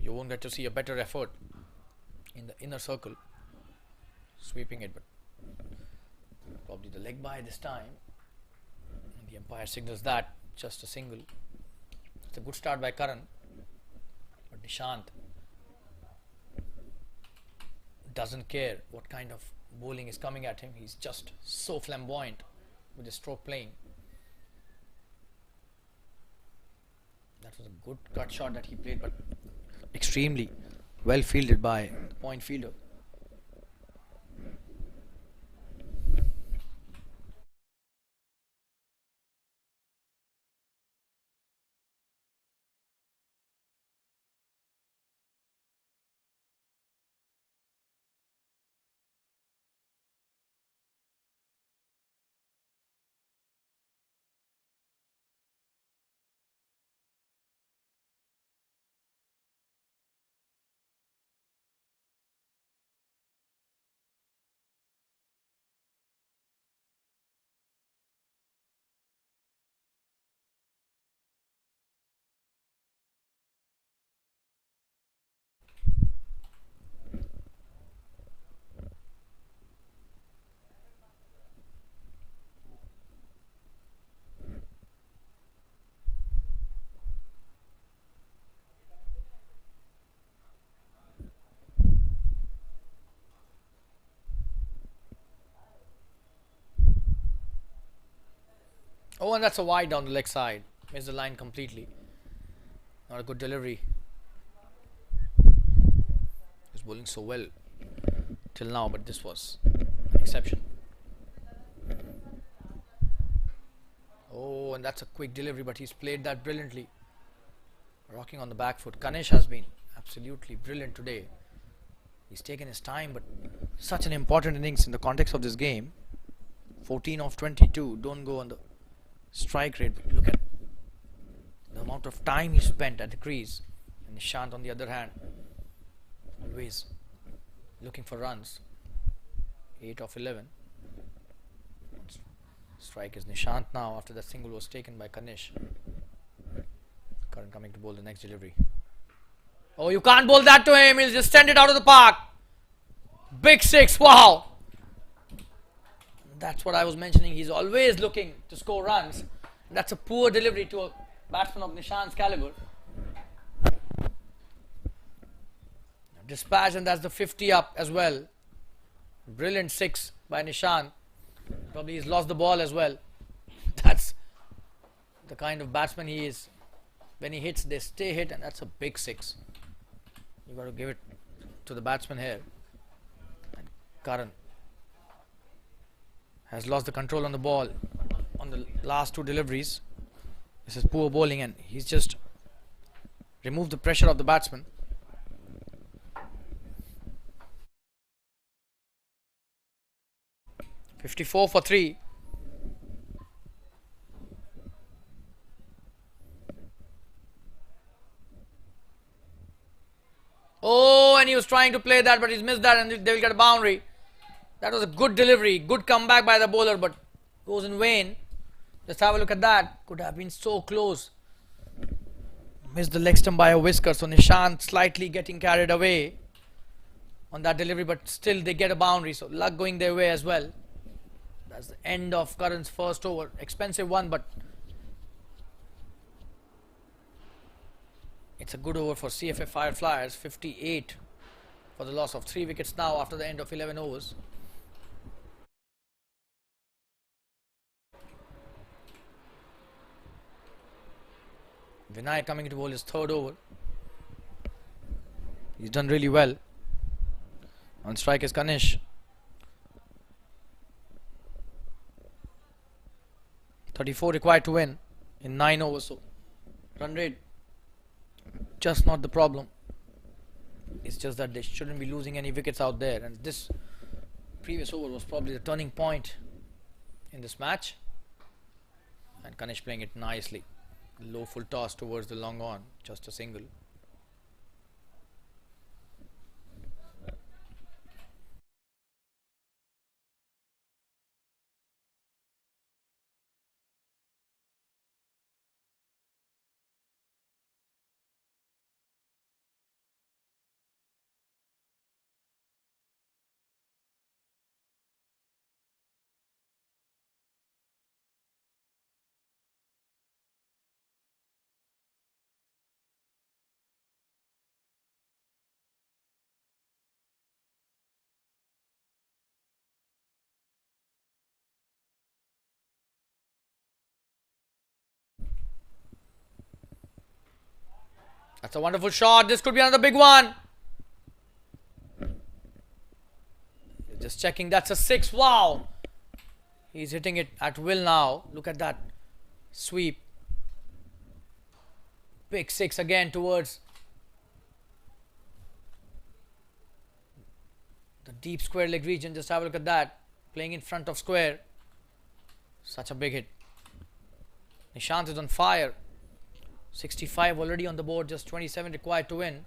You won't get to see a better effort in the inner circle. Sweeping it, but probably the leg by this time. And the umpire signals that. Just a single. It's a good start by Karan. But Nishant doesn't care what kind of bowling is coming at him. He's just so flamboyant with his stroke playing. That was a good cut shot that he played, but extremely well fielded by the point fielder. Oh, and that's a wide down the leg side. Missed the line completely. Not a good delivery. He's bowling so well till now, but this was an exception. Oh, and that's a quick delivery, but he's played that brilliantly. Rocking on the back foot. Kanish has been absolutely brilliant today. He's taken his time, but such an important innings in the context of this game. 14 of 22. Don't go on the strike rate. Look at the amount of time he spent at the crease. And Nishant, on the other hand, always looking for runs. 8 of 11. Strike is Nishant now after that single was taken by Kanish. Karan coming to bowl the next delivery. Oh, you can't bowl that to him. He'll just send it out of the park. Big six. Wow. That's what I was mentioning. He's always looking to score runs. That's a poor delivery to a batsman of Nishant's caliber. Dispatch, and that's the 50 up as well. Brilliant six by Nishant. Probably he's lost the ball as well. That's the kind of batsman he is. When he hits, they stay hit, and that's a big six. You got to give it to the batsman here. And Karan has lost the control on the ball on the last two deliveries. This is poor bowling, and he's just removed the pressure of the batsman. $54 for 3. Oh, and he was trying to play that, but he's missed that, and they will get a boundary. That was a good delivery, good comeback by the bowler, but goes in vain. Let's have a look at that. Could have been so close. Missed the leg stump by a whisker, so Nishant slightly getting carried away on that delivery, but still they get a boundary, so luck going their way as well. That's the end of Karan's first over. Expensive one, but it's a good over for Cff Fireflyers. 58 for the loss of 3 wickets now after the end of 11 overs. Vinay coming to bowl his third over. He's done really well. On strike is Kanish. 34 required to win in 9 overs, so run rate just not the problem. It's just that they shouldn't be losing any wickets out there, and this previous over was probably the turning point in this match. And Kanish playing it nicely. Low full toss towards the long on, just a single. That's a wonderful shot. This could be another big one. Just checking. That's a 6. Wow. He's hitting it at will now. Look at that sweep. Big 6 again towards the deep square leg region. Just have a look at that. Playing in front of square. Such a big hit. Nishant is on fire. 65 already on the board, just 27 required to win.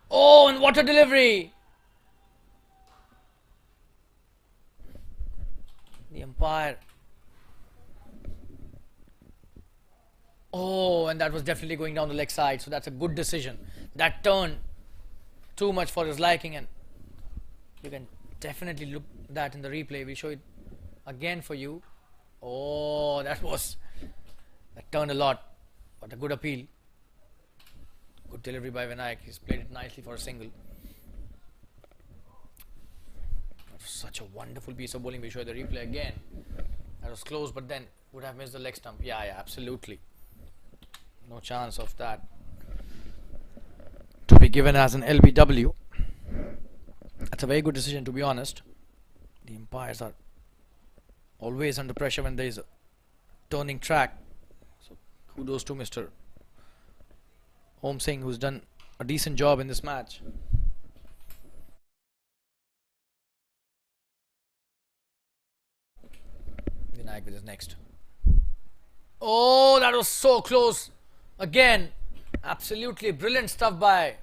Oh, and what a delivery! The umpire. Oh, and that was definitely going down the leg side, so that's a good decision. That turn too much for his liking, and you can definitely look that in the replay. We show it again for you. Oh, that turned a lot. But a good appeal. Good delivery by Vinayak. He's played it nicely for a single. Such a wonderful piece of bowling. We show the replay again. That was close, but then would have missed the leg stump. Yeah, absolutely. No chance of that to be given as an LBW. That's a very good decision, to be honest. The umpires are always under pressure when there is a turning track. So kudos to Mr. Om Singh, who's done a decent job in this match. Vinayak with his next. Oh, that was so close. Again, absolutely brilliant stuff by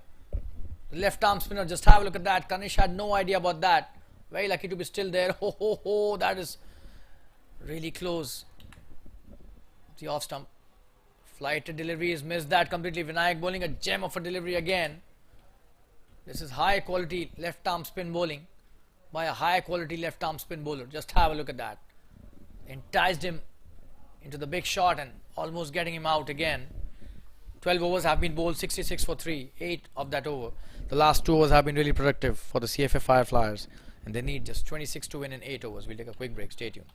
the left arm spinner. Just have a look at that. Kanish had no idea about that. Very lucky to be still there. Ho, that is really close. The off stump. Flighted delivery is missed that completely. Vinayak bowling a gem of a delivery again. This is high quality left arm spin bowling by a high quality left arm spin bowler. Just have a look at that. Enticed him into the big shot and almost getting him out again. 12 overs have been bowled, 66 for 3, 8 of that over. The last 2 overs have been really productive for the Cff Fireflyers, and they need just 26 to win in 8 overs. We'll take a quick break. Stay tuned.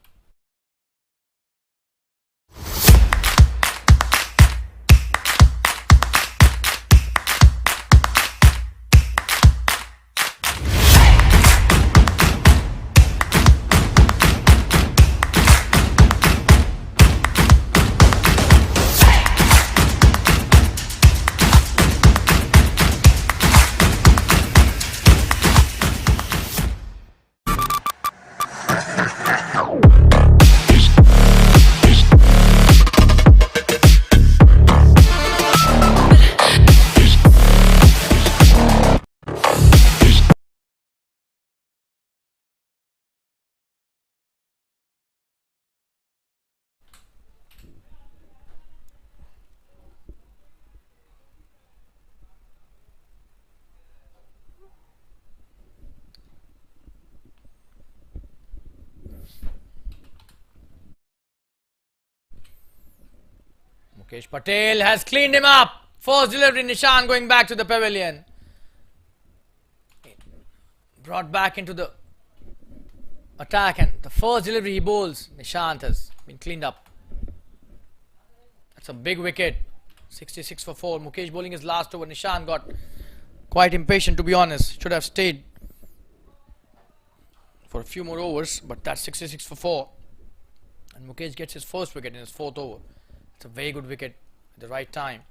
Mukesh Patel has cleaned him up. First delivery, Nishan going back to the pavilion. Brought back into the attack, and the first delivery he bowls, Nishant, has been cleaned up. That's a big wicket. 66 for 4. Mukesh bowling his last over. Nishant got quite impatient, to be honest. Should have stayed for a few more overs, but that's 66 for 4. And Mukesh gets his first wicket in his 4th over. It's a very good wicket at the right time.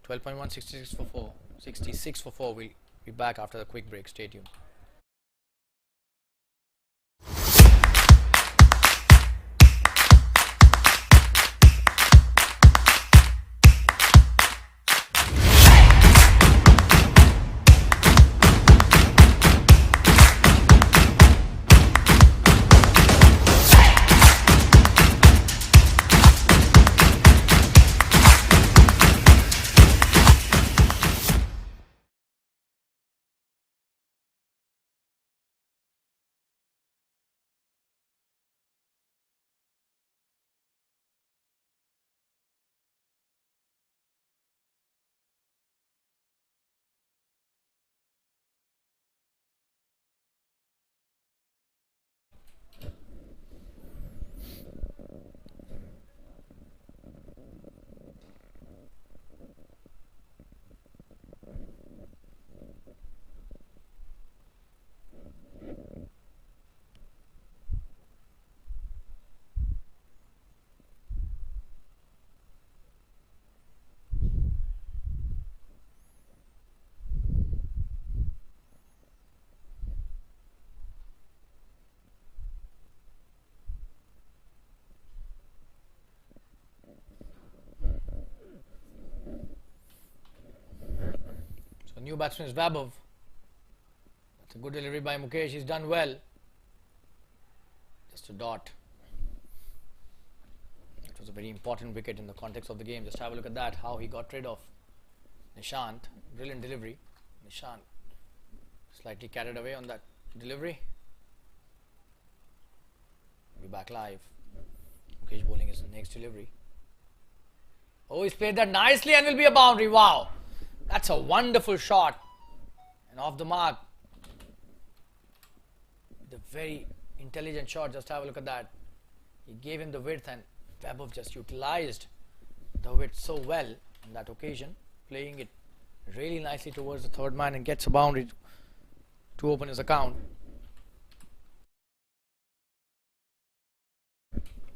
12.1, 66 for 4. 66 for 4. We'll be back after the quick break. Stay tuned. New batsman is Vaibhav. That's a good delivery by Mukesh. He's done well. Just a dot. It was a very important wicket in the context of the game. Just have a look at that. How he got rid of Nishant. Brilliant delivery. Nishant slightly carried away on that delivery. We'll be back live. Mukesh bowling his next delivery. Oh, he's played that nicely and will be a boundary. Wow. That's a wonderful shot, and off the mark. The very intelligent shot. Just have a look at that. He gave him the width, and Webber just utilized the width so well on that occasion, playing it really nicely towards the third man and gets a boundary to open his account.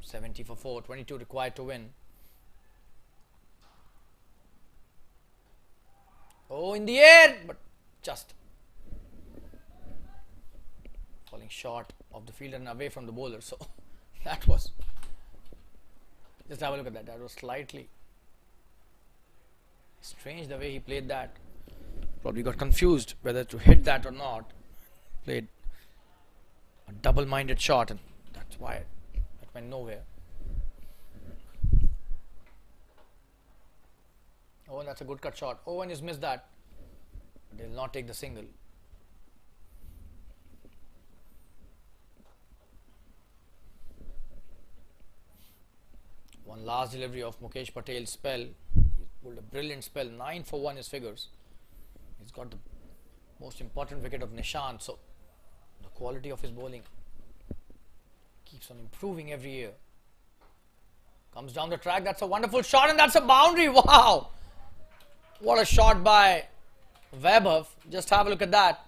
70 for 4, 22 required to win. Oh, in the air, but just falling short of the fielder and away from the bowler. So that was, just have a look at that. That was slightly strange the way he played that. Probably got confused whether to hit that or not. Played a double-minded shot, and that's why it went nowhere. Oh, and that's a good cut shot. Oh, and he's missed that. They'll not take the single. One last delivery of Mukesh Patel's spell. He pulled a brilliant spell. 9 for 1 his figures. He's got the most important wicket of Nishant, so the quality of his bowling keeps on improving every year. Comes down the track. That's a wonderful shot, and that's a boundary. Wow! What a shot by Webber. Just have a look at that.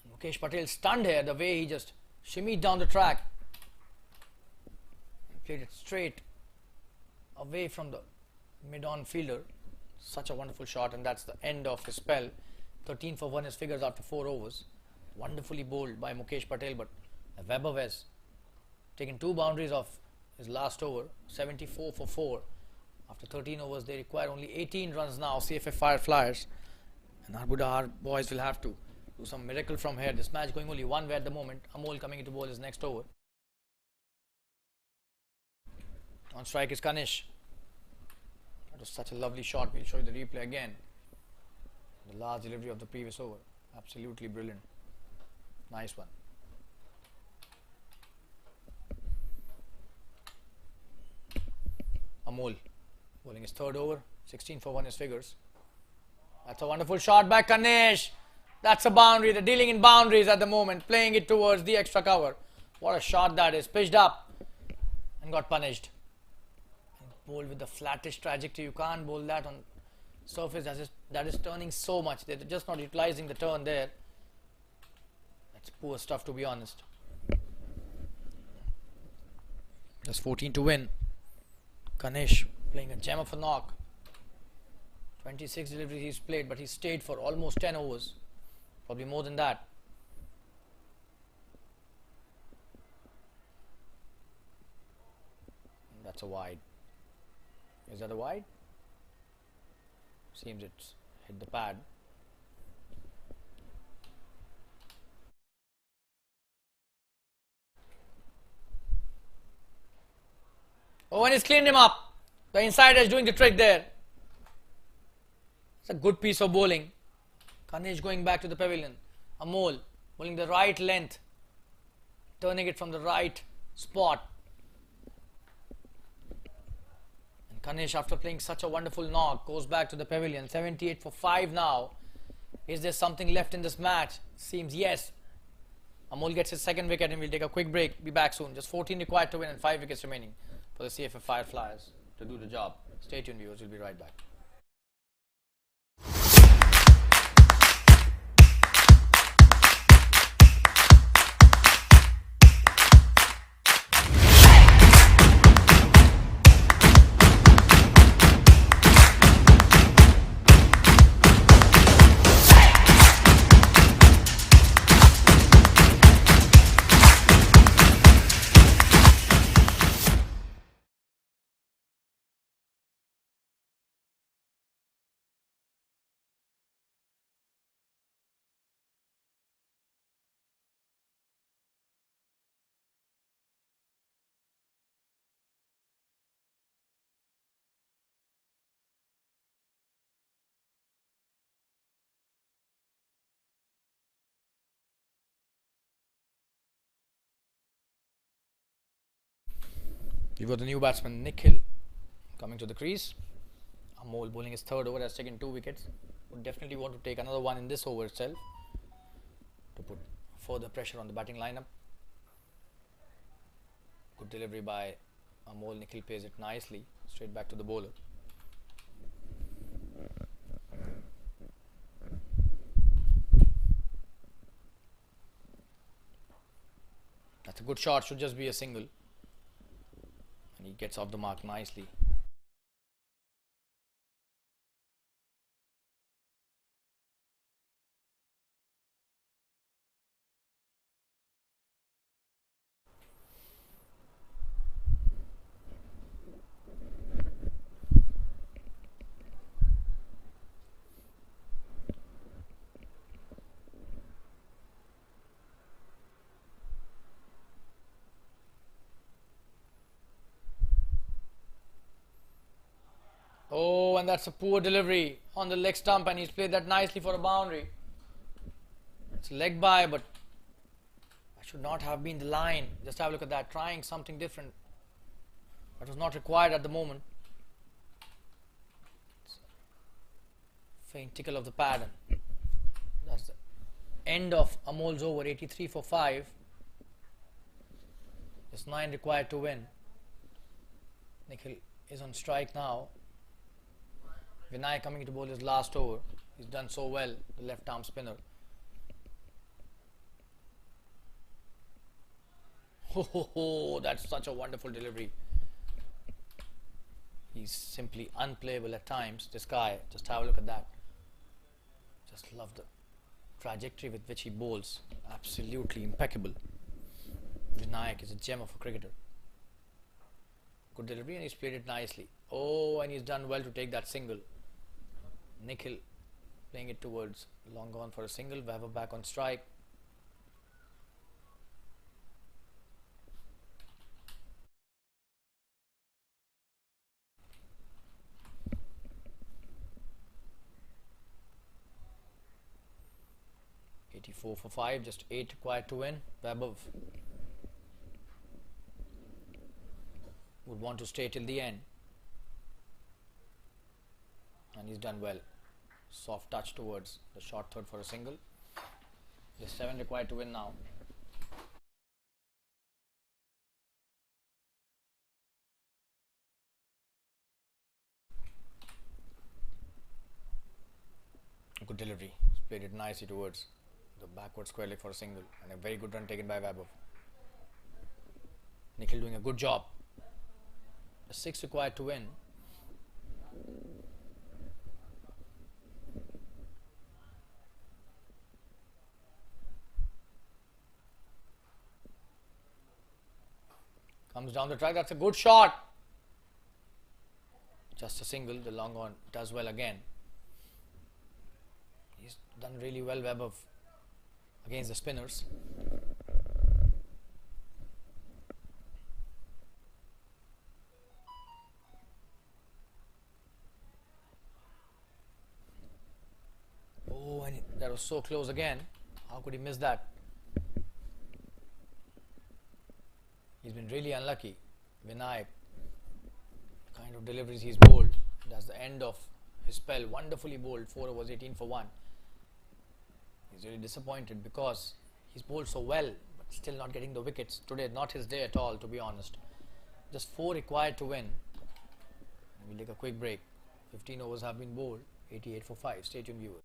Mukesh Patel stunned here the way he just shimmied down the track. Played it straight away from the mid-on fielder. Such a wonderful shot, and that's the end of his spell. 13 for 1 his figures after 4 overs. Wonderfully bowled by Mukesh Patel, but Webber has taken 2 boundaries off his last over. 74 for 4. After 13 overs, they require only 18 runs now, Cff Fireflyers. And Arbuda, our boys will have to do some miracle from here. This match going only one way at the moment. Amol coming into bowl his next over. On strike is Kanish. That was such a lovely shot. We'll show you the replay again. The last delivery of the previous over. Absolutely brilliant. Nice one. Amol bowling his third over. 16 for 1 his figures. That's a wonderful shot by Kanish. That's a boundary. They're dealing in boundaries at the moment. Playing it towards the extra cover. What a shot that is. Pitched up and got punished. Bowled with the flattish trajectory. You can't bowl that on surface that is turning so much. They're just not utilizing the turn there. That's poor stuff, to be honest. Just 14 to win. Kanish playing a gem of a knock. 26 deliveries he's played, but he stayed for almost 10 overs. Probably more than that. That's a wide. Is that a wide? Seems it's hit the pad. Oh, and he's cleaned him up. The insider is doing the trick there. It's a good piece of bowling. Kanish going back to the pavilion. Amol bowling the right length. Turning it from the right spot. And Kanish, after playing such a wonderful knock, goes back to the pavilion. 78 for 5 now. Is there something left in this match? Seems yes. Amol gets his second wicket and we'll take a quick break. Be back soon. Just 14 required to win and 5 wickets remaining for the Cff Fireflyers to do the job. Stay tuned, viewers. We'll be right back. We've got the new batsman Nikhil coming to the crease. Amol bowling his third over, has taken 2 wickets. Would definitely want to take another one in this over itself to put further pressure on the batting lineup. Good delivery by Amol. Nikhil plays it nicely. Straight back to the bowler. That's a good shot. Should just be a single. And he gets off the mark nicely. Oh, and that's a poor delivery on the leg stump, and he's played that nicely for a boundary. It's a leg by, but that should not have been the line. Just have a look at that, trying something different. That was not required at the moment. Faint tickle of the pad. That's the end of Amol's over. 83 for 5. Just 9 required to win. Nikhil is on strike now. Vinay coming to bowl his last over. He's done so well, the left arm spinner. Oh, that's such a wonderful delivery. He's simply unplayable at times, this guy. Just have a look at that. Just love the trajectory with which he bowls. Absolutely impeccable. Vinayak is a gem of a cricketer. Good delivery, and he's played it nicely. Oh, and he's done well to take that single. Nikhil playing it towards long on for a single. Vaibhav back on strike. .84 for 5, just 8 required to win. Vaibhav would want to stay till the end, and he's done well. Soft touch towards the short third for a single. Just 7 required to win now. Good delivery. He's played it nicely towards the backward square leg for a single, and a very good run taken by Vaibhav. Nikhil doing a good job. 6 required to win. Comes down the track. That's a good shot. Just a single. The long on does well again. He's done really well, Vaibhav, against the spinners. Oh, and that was so close again. How could he miss that? He's been really unlucky. Vinay, the kind of deliveries he's bowled. That's the end of his spell. Wonderfully bowled. 4 overs, 18 for 1. He's really disappointed because he's bowled so well, but still not getting the wickets. Today, not his day at all, to be honest. Just 4 required to win. We'll take a quick break. 15 overs have been bowled. 88 for 5. Stay tuned, viewers.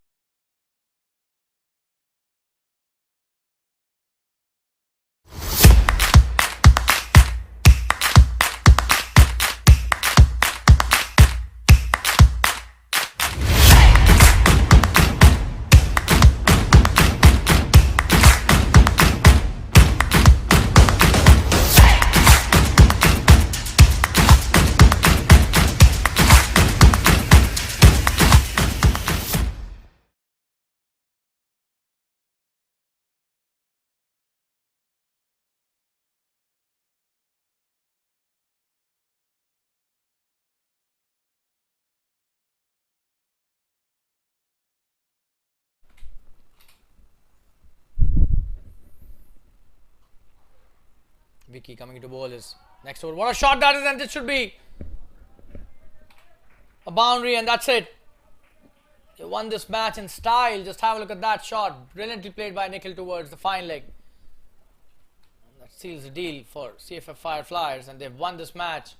Vicky coming into bowl is next over. What a shot that is, and this should be a boundary, and that's it. They won this match in style. Just have a look at that shot. Brilliantly played by Nikhil towards the fine leg. That seals the deal for Cff Fireflyers, and they've won this match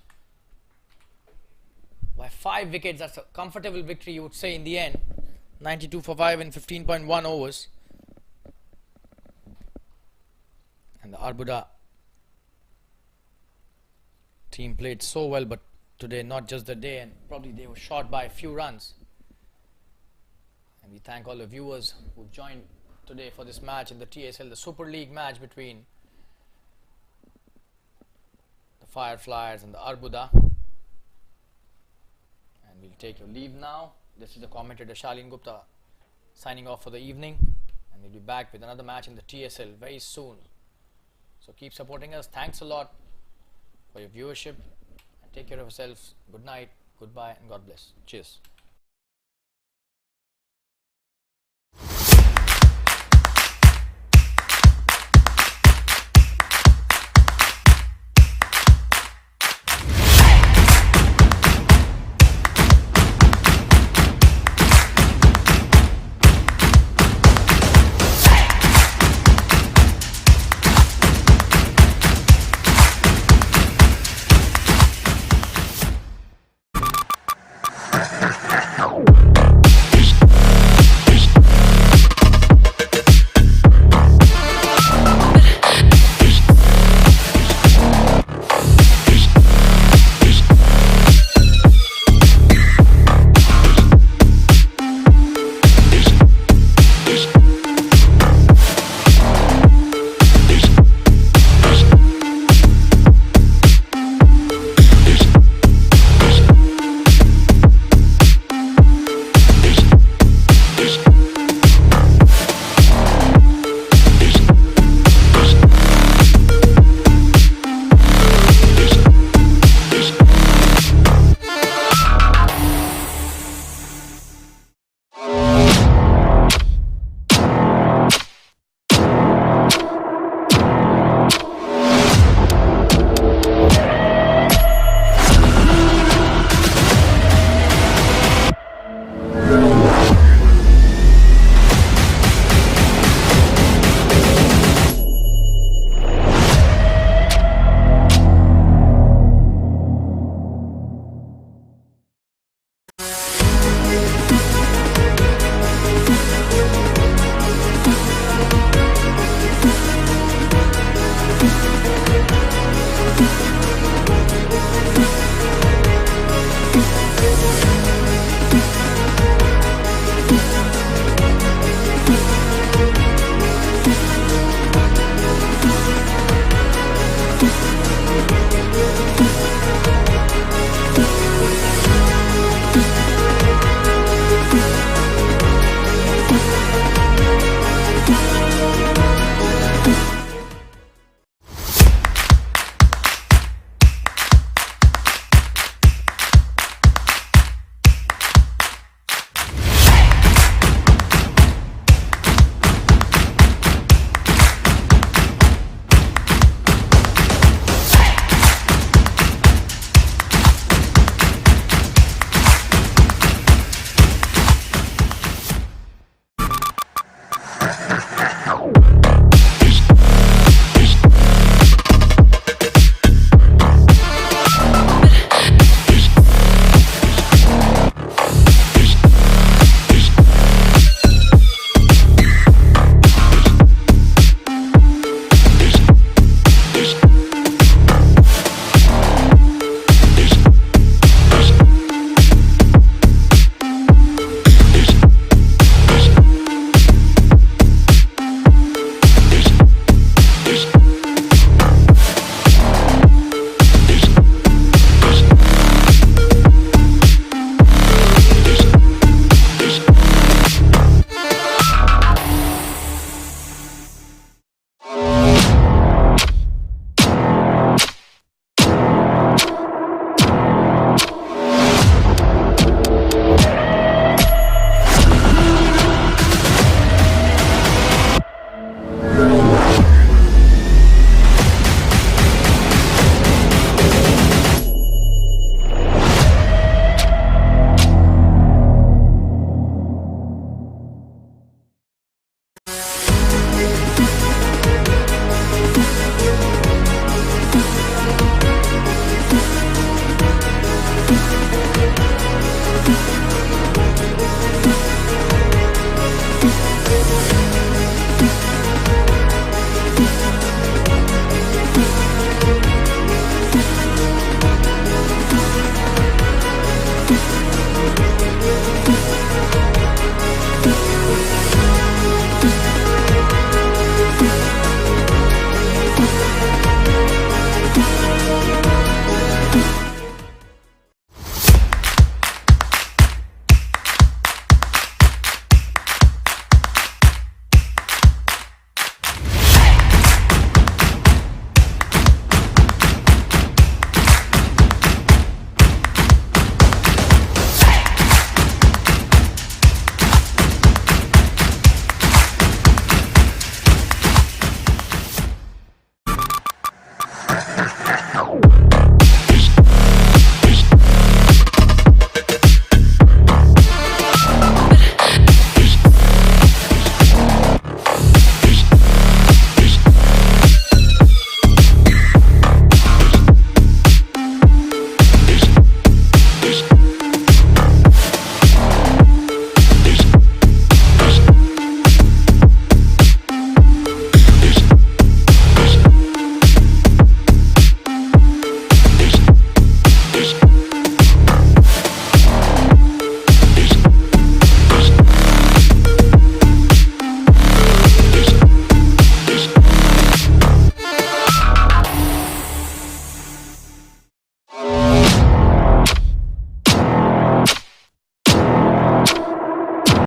by 5 wickets. That's a comfortable victory, you would say, in the end. 92 for 5 in 15.1 overs. And the Arbuda team played so well, but today not just the day, and probably they were short by a few runs. And we thank all the viewers who joined today for this match in the TSL, the Super League match between the Fireflyers and the Arbuda. And we'll take your leave now. This is the commentator Shalin Gupta signing off for the evening, and we'll be back with another match in the TSL very soon. So keep supporting us. Thanks a lot for your viewership, and take care of yourselves. Good night, goodbye, and God bless. Cheers.